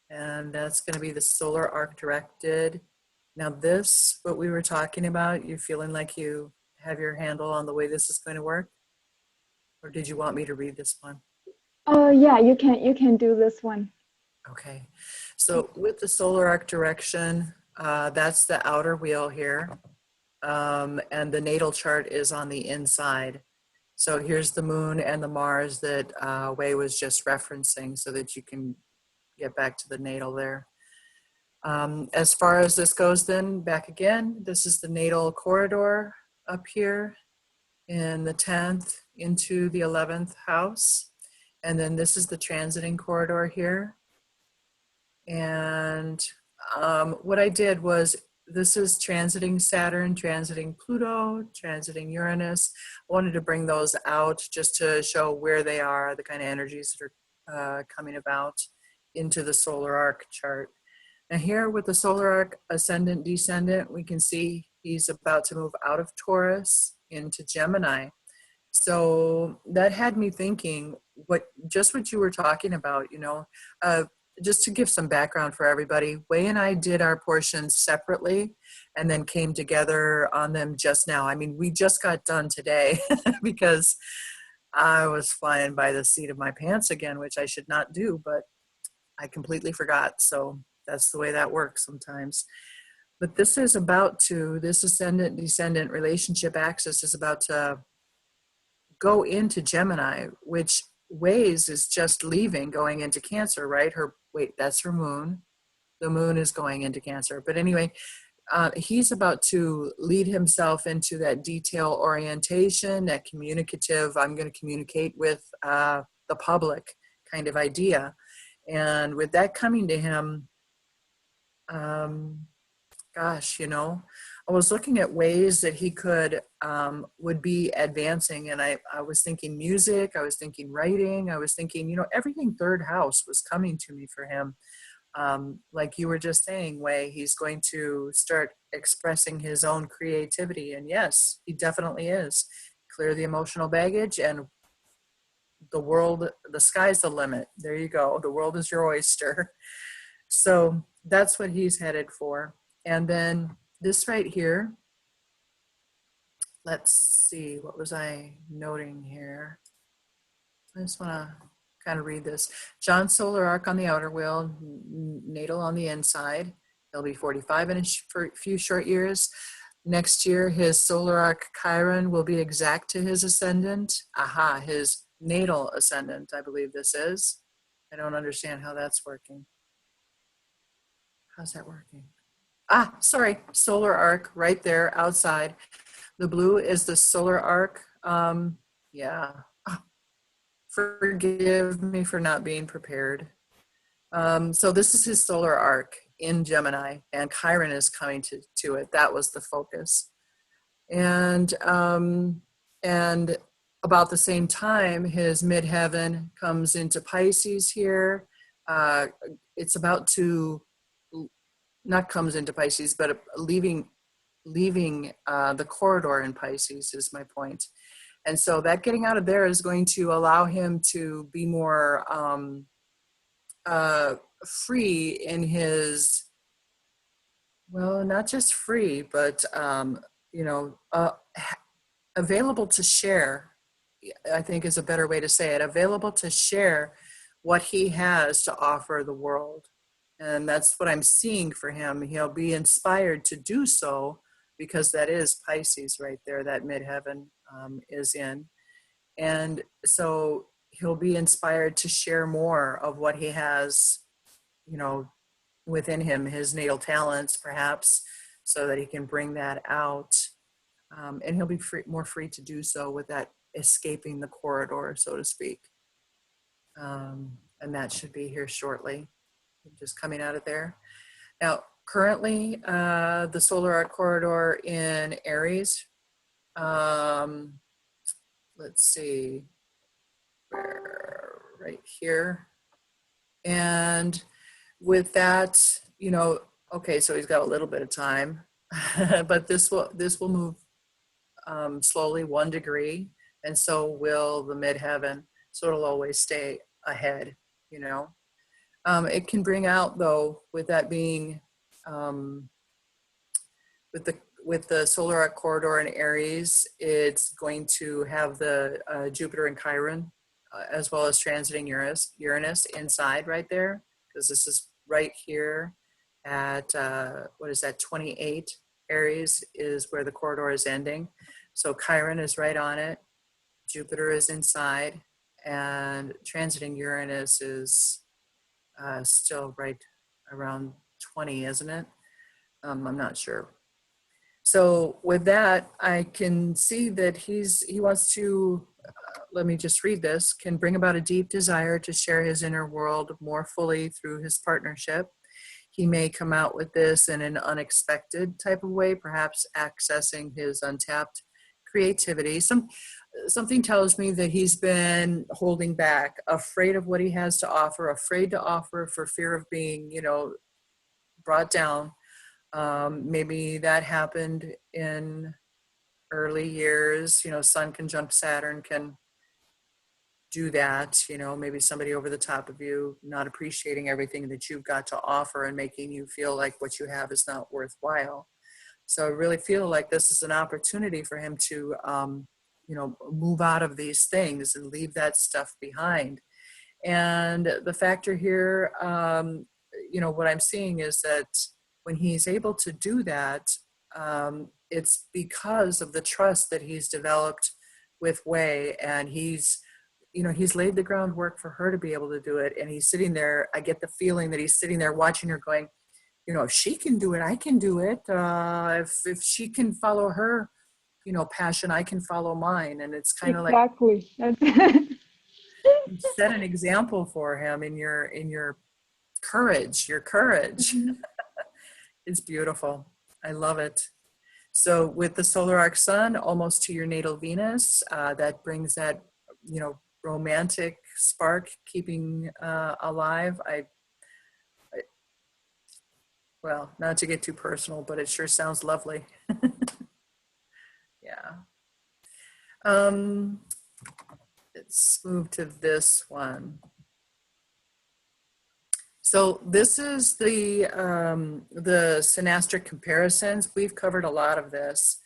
And that's going to be the solar arc directed. Now this, what we were talking about, you feeling like you have your handle on the way this is going to work? Or did you want me to read this one?
Oh yeah, you can do this one.
Okay, so with the solar arc direction, that's the outer wheel here. And the natal chart is on the inside. So here's the moon and the Mars that Wei was just referencing, so that you can get back to the natal there. As far as this goes then, back again, this is the natal corridor up here in the 10th into the 11th house. And then this is the transiting corridor here. And what I did was, this is transiting Saturn, transiting Pluto, transiting Uranus. I wanted to bring those out just to show where they are, the kind of energies that are coming about into the solar arc chart. Now here with the solar arc ascendant, descendant, we can see he's about to move out of Taurus into Gemini. So that had me thinking what you were talking about, just to give some background for everybody. Wei and I did our portions separately and then came together on them just now. I mean, we just got done today because I was flying by the seat of my pants again, which I should not do, but I completely forgot. So that's the way that works sometimes. But this is this ascendant descendant relationship axis is about to go into Gemini, which Wei's is just leaving, going into Cancer, right? That's her moon. The moon is going into Cancer. But anyway, he's about to lead himself into that detail orientation, that communicative, I'm going to communicate with the public kind of idea. And with that coming to him, gosh, you know, I was looking at ways that he could, would be advancing. And I was thinking music, I was thinking writing, I was thinking, you know, everything third house was coming to me for him. Like you were just saying, Wei, he's going to start expressing his own creativity. And yes, he definitely is. Clear the emotional baggage, and the world, the sky's the limit. There you go. The world is your oyster. So that's what he's headed for. And then this right here, let's see, what was I noting here? I just want to kind of read this. John's solar arc on the outer wheel, natal on the inside. He'll be 45 in a few short years. Next year, his solar arc Chiron will be exact to his ascendant. Aha, his natal ascendant, I believe this is. I don't understand how that's working. How's that working? Ah, sorry, solar arc right there outside. The blue is the solar arc. Yeah. Forgive me for not being prepared. So this is his solar arc in Gemini, and Chiron is coming to it. That was the focus. And about the same time, his midheaven comes into Pisces here. It's about to, not comes into Pisces, but leaving the corridor in Pisces is my point. And so that getting out of there is going to allow him to be more free in his, well, not just free, but, you know, available to share, I think is a better way to say it, available to share what he has to offer the world. And that's what I'm seeing for him. He'll be inspired to do so because that is Pisces right there, that midheaven is in. And so he'll be inspired to share more of what he has, you know, within him, his natal talents perhaps, so that he can bring that out. And he'll be more free to do so with that escaping the corridor, so to speak. And that should be here shortly, just coming out of there. Now, currently, the solar arc corridor in Aries, let's see, right here. And with that, you know, okay, so he's got a little bit of time, but this will move slowly 1 degree, and so will the midheaven. So it'll always stay ahead, you know. It can bring out, though, with that being with the solar arc corridor in Aries, it's going to have the Jupiter and Chiron, as well as transiting Uranus inside right there, because this is right here at, what is that, 28. Aries is where the corridor is ending. So Chiron is right on it. Jupiter is inside, and transiting Uranus is still right around 20, isn't it? I'm not sure. So with that, I can see that he wants to, let me just read this, can bring about a deep desire to share his inner world more fully through his partnership. He may come out with this in an unexpected type of way, perhaps accessing his untapped creativity. Something tells me that he's been holding back, afraid of what he has to offer, afraid to offer for fear of being, you know, brought down. Maybe that happened in early years. You know, Sun conjunct Saturn can do that. You know, maybe somebody over the top of you, not appreciating everything that you've got to offer and making you feel like what you have is not worthwhile. So I really feel like this is an opportunity for him to, you know, move out of these things and leave that stuff behind. And the factor here, you know, what I'm seeing is that when he's able to do that, it's because of the trust that he's developed with Wei, and he's, you know, he's laid the groundwork for her to be able to do it. And he's sitting there, I get the feeling that he's sitting there watching her going, you know, if she can do it, I can do it. If she can follow her, you know, passion, I can follow mine. And it's kind of like
Exactly.
you set an example for him in your courage. Your courage
Mhm.
is beautiful. I love it. So with the solar arc sun almost to your natal Venus, that brings that, you know, romantic spark keeping alive. Well, not to get too personal, but it sure sounds lovely. Yeah. Um, let's move to this one. So this is the synastric comparisons. We've covered a lot of this,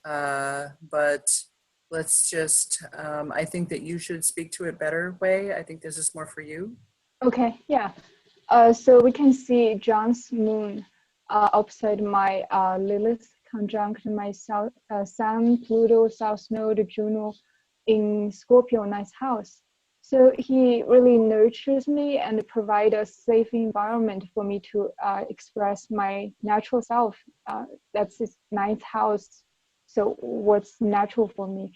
but let's just, I think that you should speak to it better, Wei. I think this is more for you.
Okay, yeah. So we can see John's moon opposite my Lilith conjunct my Sun, Pluto, South Node, Juno in Scorpio, ninth house. So he really nurtures me and provide a safe environment for me to express my natural self. That's his ninth house. So what's natural for me?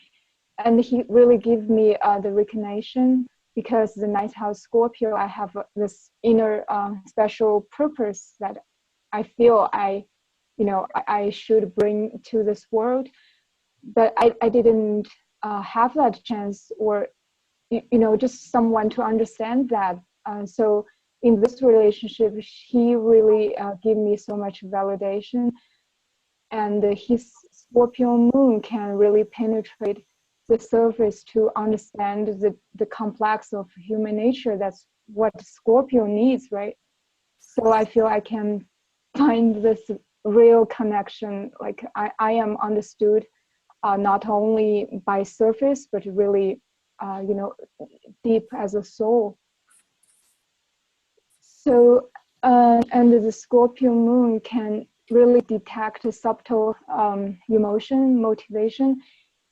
And he really give me the recognition because the ninth house Scorpio, I have this inner special purpose that I feel I should bring to this world, but I didn't have that chance or just someone to understand that. So in this relationship, he really gave me so much validation, and his Scorpio moon can really penetrate the surface to understand the complex of human nature. That's what Scorpio needs, right? So I feel I can find this real connection. Like I am understood not only by surface, but really, deep as a soul. So, and the Scorpio moon can really detect subtle emotion, motivation.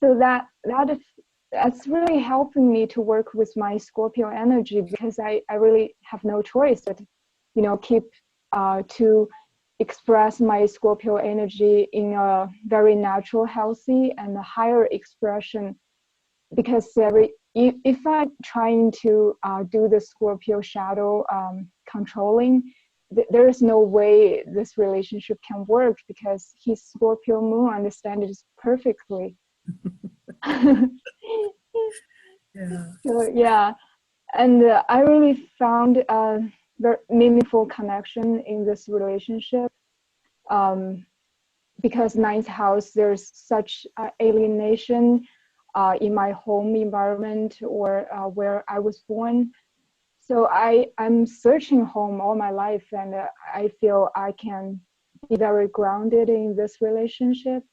So that's really helping me to work with my Scorpio energy because I really have no choice but, keep to express my Scorpio energy in a very natural, healthy, and a higher expression because if I'm trying to do the Scorpio shadow controlling, there is no way this relationship can work because his Scorpio moon understands it perfectly.
Yeah.
So yeah, and I really found a very meaningful connection in this relationship. Because ninth house, there's such alienation in my home environment or where I was born. So I'm searching home all my life, and I feel I can be very grounded in this relationship.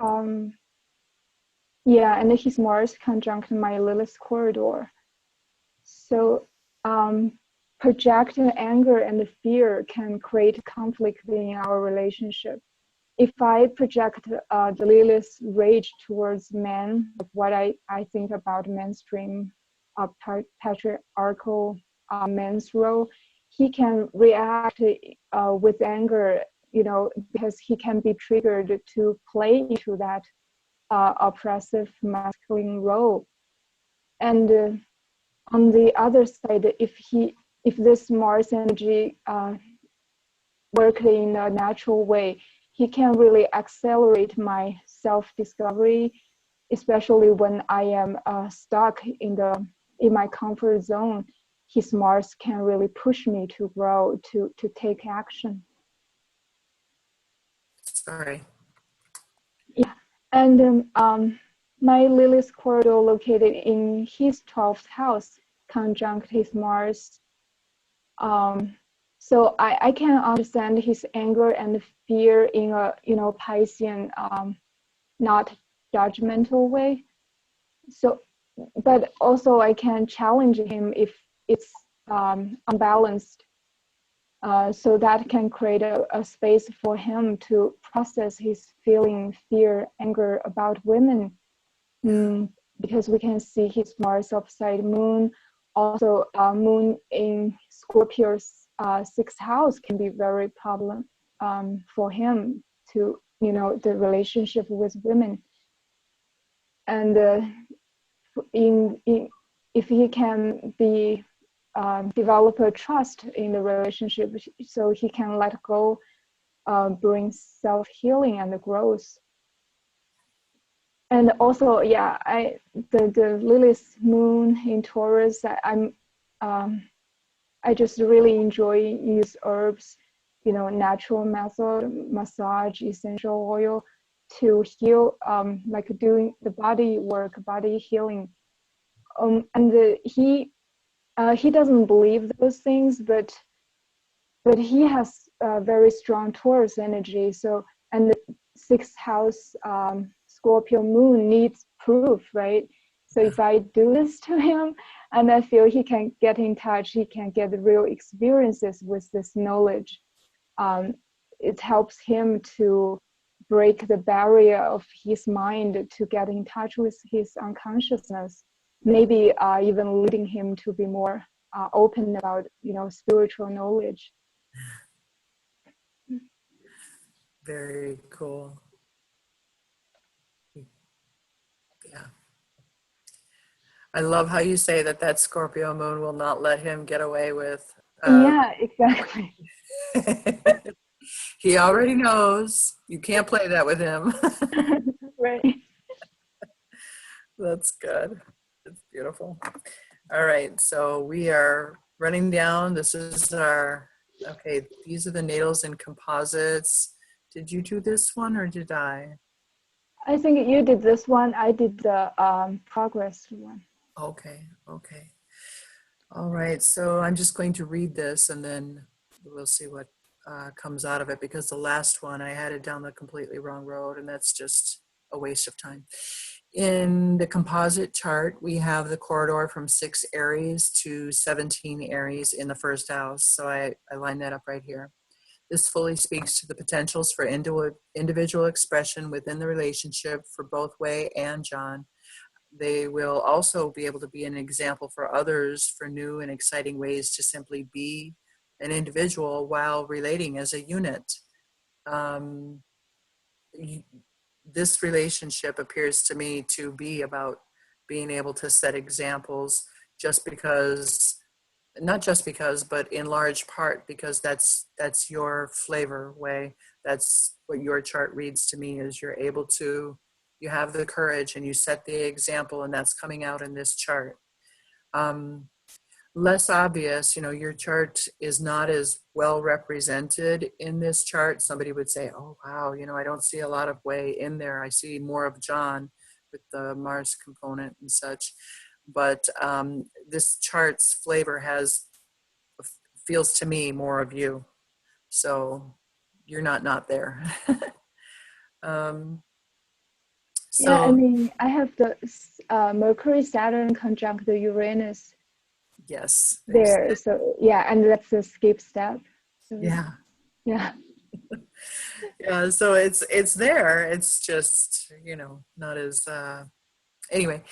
Um, yeah, and his Mars conjunct my Lilith corridor. So projecting anger and fear can create conflict in our relationship. If I project the Lilith rage towards men, like what I think about mainstream patriarchal men's role, he can react with anger, because he can be triggered to play into that oppressive masculine role. And on the other side, if this Mars energy work in a natural way, he can really accelerate my self-discovery, especially when I am stuck in my comfort zone. His Mars can really push me to grow, to take action.
Sorry.
Yeah, and my Lilith corridor located in his 12th house, conjunct his Mars. So I can understand his anger and fear in a Piscean, not judgmental way. So, but also I can challenge him if it's unbalanced. So that can create a space for him to process his feeling, fear, anger about women. Because we can see his Mars opposite moon, also moon in Scorpio's sixth house can be very problem for him to, the relationship with women. And if he can be develop a trust in the relationship, so he can let go, bring self-healing and growth. And also, yeah, the Lilith moon in Taurus, I just really enjoy use herbs, natural method, massage, essential oil to heal, like doing the body work, body healing. And he doesn't believe those things, but he has a very strong Taurus energy. So, and the sixth house Scorpio moon needs proof, right? So if I do this to him, and I feel he can get in touch, he can get the real experiences with this knowledge. It helps him to break the barrier of his mind to get in touch with his unconsciousness. Maybe even leading him to be more open about, spiritual knowledge.
Very cool. Yeah. I love how you say that Scorpio moon will not let him get away with.
Yeah, exactly.
He already knows. You can't play that with him.
Right.
That's good. It's beautiful. All right, so we are running down. This is okay, these are the natals and composites. Did you do this one or did I?
I think you did this one. I did the progress one.
Okay. All right, so I'm just going to read this and then we'll see what comes out of it, because the last one I had it down the completely wrong road and that's just a waste of time. In the composite chart, we have the corridor from 6 Aries to 17 Aries in the first house. So I line that up right here. This fully speaks to the potentials for individual expression within the relationship for both Wei and John. They will also be able to be an example for others for new and exciting ways to simply be an individual while relating as a unit. This relationship appears to me to be about being able to set examples not just because, but in large part because that's your flavor, Way. That's what your chart reads to me, is you have the courage and you set the example, and that's coming out in this chart. Less obvious, your chart is not as well represented in this chart. Somebody would say, oh, wow, I don't see a lot of Wei in there. I see more of John with the Mars component and such. But this chart's flavor feels to me more of you. So you're not there.
Yeah, I mean, I have the Mercury, Saturn conjunct the Uranus.
Yes.
There, so yeah, and that's a skip step. So,
yeah.
Yeah.
Yeah, so it's there. It's just, not as anyway.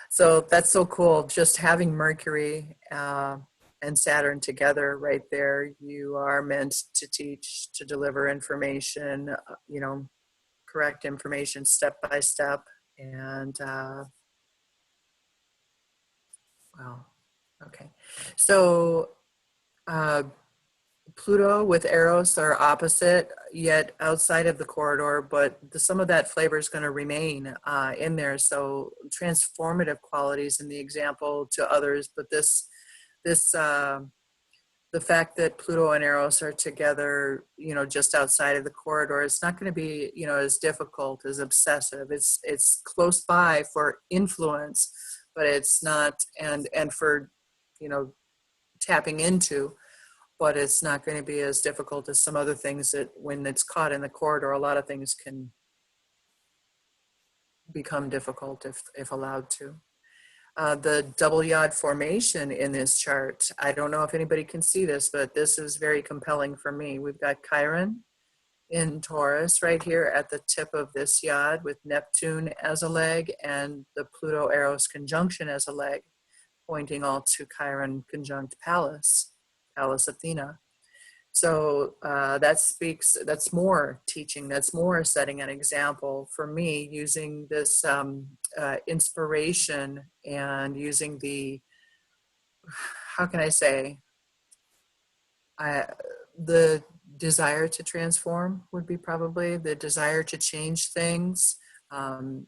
So that's so cool. Just having Mercury and Saturn together right there. You are meant to teach, to deliver information, correct information step by step. And wow. Okay. So Pluto with Eros are opposite, yet outside of the corridor, but some of that flavor is going to remain in there. So transformative qualities in the example to others, but the fact that Pluto and Eros are together, just outside of the corridor, it's not going to be, as difficult, as obsessive. It's close by for influence, but it's not, and for, tapping into. But it's not going to be as difficult as some other things that when it's caught in the corridor, a lot of things can become difficult if allowed to. The double yod formation in this chart, I don't know if anybody can see this, but this is very compelling for me. We've got Chiron in Taurus right here at the tip of this yod with Neptune as a leg and the Pluto-Eros conjunction as a leg, pointing all to Chiron conjunct Pallas Athena. So that's more teaching, that's more setting an example for me, using this inspiration and using the, how can I say, the desire to transform would be probably the desire to change things. Um,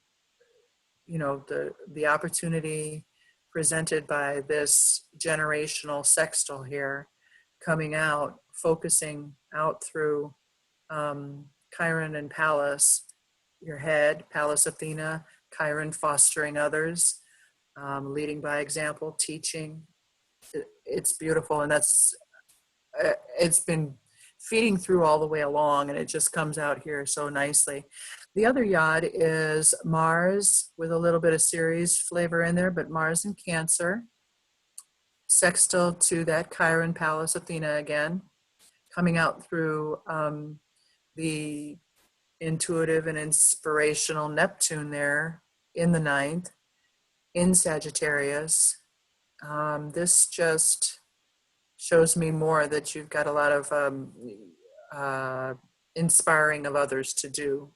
the opportunity presented by this generational sextile here, coming out, focusing out through Chiron and Pallas, your head, Pallas Athena, Chiron fostering others, leading by example, teaching. It's beautiful, and it's been feeding through all the way along, and it just comes out here so nicely. The other yod is Mars with a little bit of Ceres flavor in there, but Mars in Cancer, sextile to that Chiron Pallas Athena again, coming out through the intuitive and inspirational Neptune there in the ninth, in Sagittarius. This just shows me more that you've got a lot of inspiring of others to do.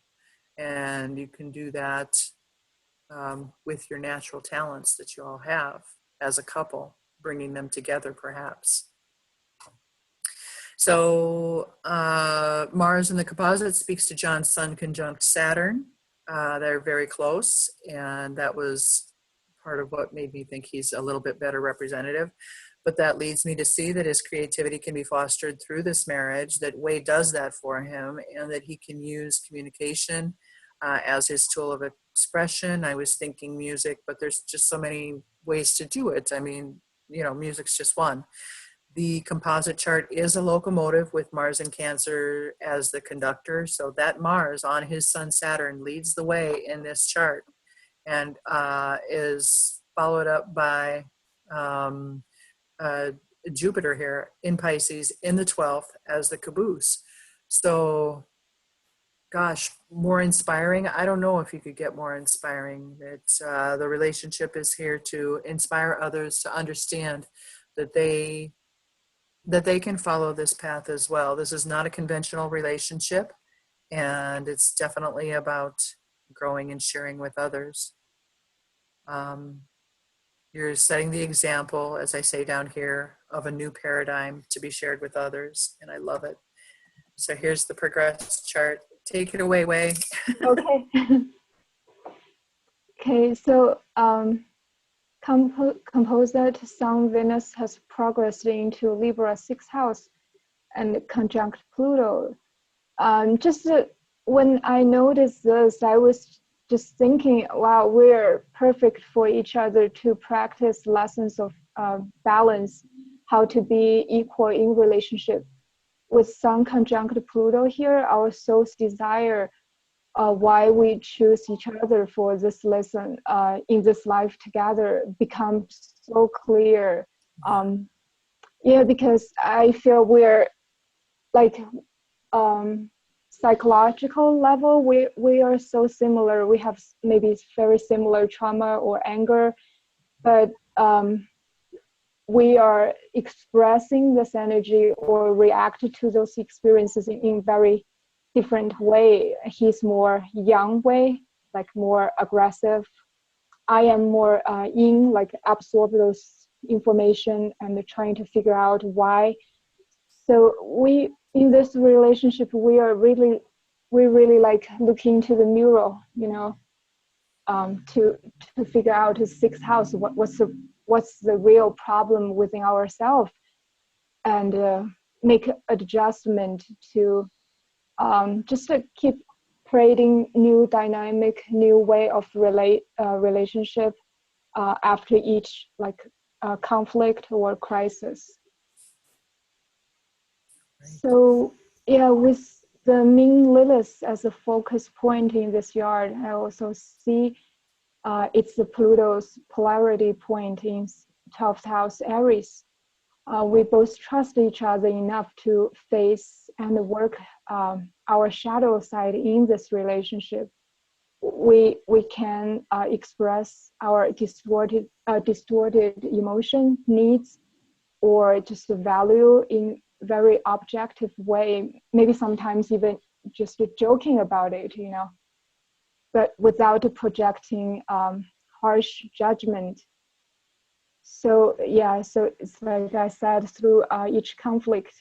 And you can do that with your natural talents that you all have as a couple, bringing them together perhaps. So Mars in the Composite speaks to John's Sun conjunct Saturn. They're very close, and that was part of what made me think he's a little bit better representative. But that leads me to see that his creativity can be fostered through this marriage, that Wei does that for him, and that he can use communication as his tool of expression. I was thinking music, but there's just so many ways to do it. I mean, music's just one. The composite chart is a locomotive with Mars in Cancer as the conductor. So that Mars on his Sun Saturn leads the way in this chart, and is followed up by Jupiter here in Pisces in the 12th as the caboose. So, gosh, more inspiring. I don't know if you could get more inspiring. It's the relationship is here to inspire others to understand that they can follow this path as well. This is not a conventional relationship, and it's definitely about growing and sharing with others. You're setting the example, as I say down here, of a new paradigm to be shared with others, and I love it. So here's the progress chart. Take it away, Wei.
Okay. Okay, so Composite Sun Venus has progressed into Libra 6th house and conjunct Pluto. When I noticed this, I was just thinking, wow, we're perfect for each other to practice lessons of balance, how to be equal in relationship. With Sun conjunct Pluto here, our soul's desire, why we choose each other for this lesson in this life together becomes so clear. Because I feel we're like psychological level, we are so similar. We have maybe very similar trauma or anger, but we are expressing this energy or react to those experiences in very different way. He's more yang way, like more aggressive. I am more like absorb those information and trying to figure out why. So we, in this relationship, we really like looking into the mirror, to figure out his 6th house, what's the real problem within ourselves, and make adjustment to just to keep creating new dynamic, new way of relationship after each conflict or crisis. So with the Ming Lilith as a focus point in this yard, I also see it's the Pluto's polarity point in 12th house Aries. We both trust each other enough to face and work our shadow side in this relationship. We can express our distorted emotion, needs, or just the value in very objective way, maybe sometimes even just joking about it, you know, but without projecting harsh judgment. So yeah, so it's like I said, through each conflict,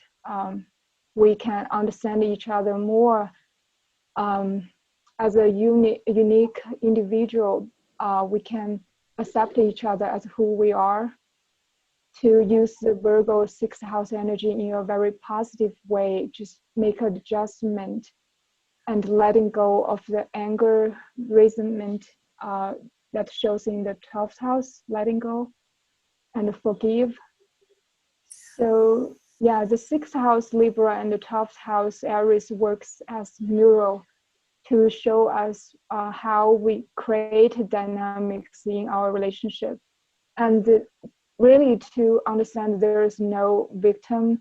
we can understand each other more. As a unique individual, we can accept each other as who we are, to use the Virgo 6th house energy in a very positive way, just make an adjustment and letting go of the anger, resentment that shows in the 12th house, letting go and forgive. So yeah, the 6th house Libra and the 12th house Aries works as mirror to show us how we create dynamics in our relationship, and really to understand there is no victim,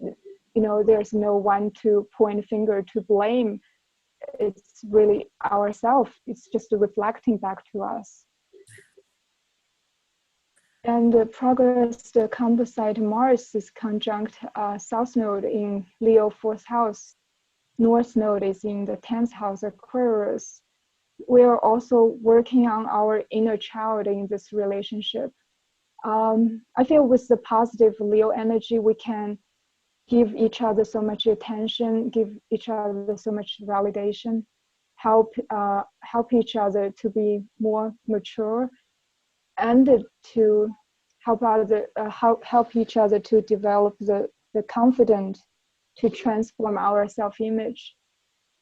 you know, there's no one to point finger to blame. It's really ourselves. It's just reflecting back to us. And the progress, the composite Mars is conjunct South Node in Leo 4th house. North Node is in the 10th house Aquarius. We are also working on our inner child in this relationship. I feel with the positive Leo energy, we can give each other so much attention, give each other so much validation, help each other to be more mature, and to help each other to develop the confidence to transform our self-image,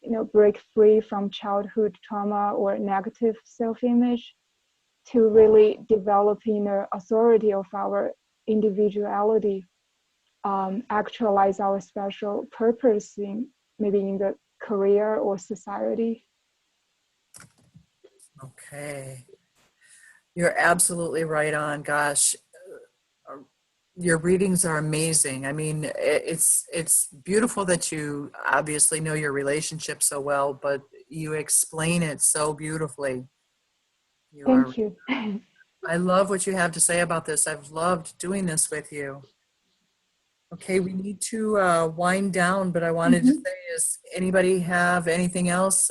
you know, break free from childhood trauma or negative self-image, to really develop inner authority of our individuality, actualize our special purpose in maybe in the career or society.
Okay. You're absolutely right on. Gosh, your readings are amazing. I mean, it's beautiful that you obviously know your relationship so well, but you explain it so beautifully.
Thank you.
I love what you have to say about this. I've loved doing this with you. Okay, we need to wind down, but I wanted to say, is anybody have anything else?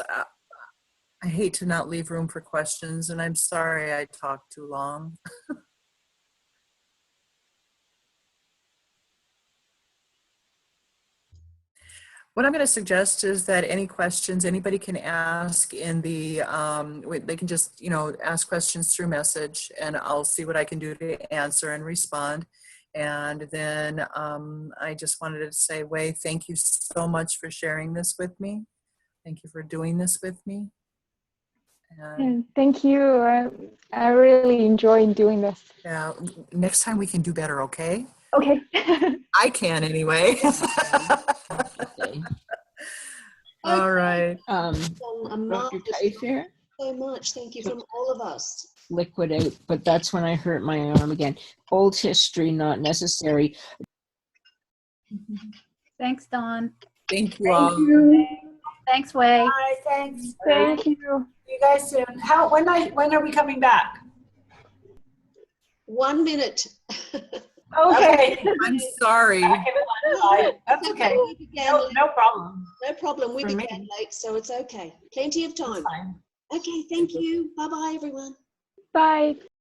I hate to not leave room for questions, and I'm sorry I talked too long. What I'm going to suggest is that any questions anybody can ask in the, they can just, you know, ask questions through message, and I'll see what I can do to answer and respond. And then I just wanted to say, Wei, thank you so much for sharing this with me. Thank you for doing this with me.
And thank you. I really enjoy doing this.
Yeah, next time we can do better, okay?
Okay.
I can anyway. All right.
Dr. Tyser,
so much. Thank you from all of us.
liquidate, but that's when I hurt my arm again. Old history, not necessary.
Thanks, Dawn.
Thank you all.
Thanks, Wei.
Bye, thanks.
Thank you.
See you guys soon. When are we coming back?
1 minute.
Okay.
I'm sorry.
That's okay.
We began
No,
late.
no problem.
No problem. We
For
began
me.
late, so it's okay. Plenty of
It's
time.
fine.
Okay, thank you. Bye-bye, everyone.
Bye.